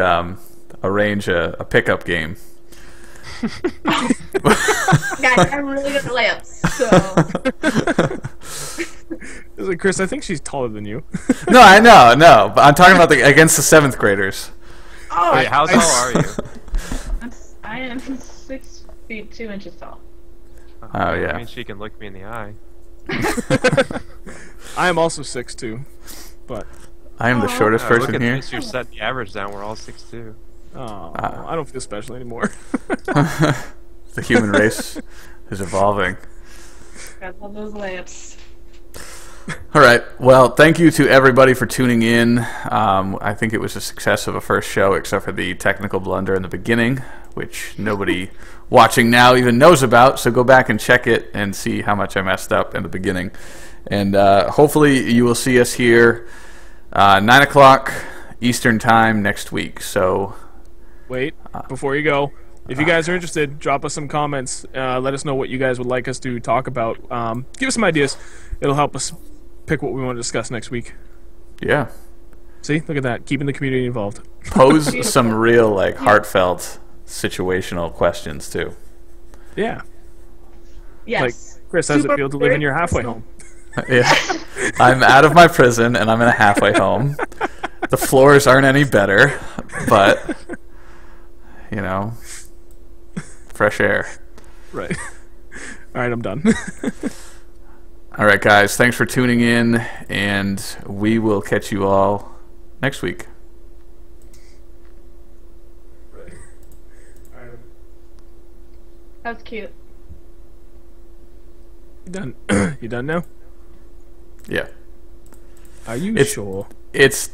[SPEAKER 1] arrange a pickup game.
[SPEAKER 3] Guys, I'm really good at layups, so.
[SPEAKER 2] Like, Chris, I think she's taller than you.
[SPEAKER 1] No, I know, no, but I'm talking about against the 7th graders.
[SPEAKER 3] Oh,
[SPEAKER 4] wait, how tall are you?
[SPEAKER 3] I am 6 feet 2 inches tall.
[SPEAKER 1] Oh yeah.
[SPEAKER 4] I mean, she can look me in the eye.
[SPEAKER 2] I am also 6'2", but
[SPEAKER 1] I am the shortest person
[SPEAKER 4] look at
[SPEAKER 1] here.
[SPEAKER 4] this, you're setting the average down. We're all 6'2".
[SPEAKER 2] I don't feel special anymore.
[SPEAKER 1] The human race is evolving.
[SPEAKER 3] I love those lamps.
[SPEAKER 1] All right. Well, thank you to everybody for tuning in. I think it was a success of a first show, except for the technical blunder in the beginning, which nobody watching now even knows about. So go back and check it and see how much I messed up in the beginning. And hopefully you will see us here 9 o'clock Eastern Time next week. So
[SPEAKER 2] wait, before you go, if you guys are interested, drop us some comments. Let us know what you guys would like us to talk about. Give us some ideas. It'll help us pick what we want to discuss next week.
[SPEAKER 1] Yeah.
[SPEAKER 2] See, look at that, keeping the community involved.
[SPEAKER 1] Pose some real, like, heartfelt, situational questions too.
[SPEAKER 2] Yeah.
[SPEAKER 3] Yes.
[SPEAKER 2] Like, Chris, how's it feel to live in your halfway home?
[SPEAKER 1] Yeah. I'm out of my prison and I'm in a halfway home. The floors aren't any better, but you know, fresh air.
[SPEAKER 2] Right. All right, I'm done.
[SPEAKER 1] All right, guys, thanks for tuning in, and we will catch you all next week.
[SPEAKER 2] Right. All right.
[SPEAKER 3] That's cute.
[SPEAKER 2] You done? You done now?
[SPEAKER 1] Yeah.
[SPEAKER 2] Are you sure?
[SPEAKER 1] It's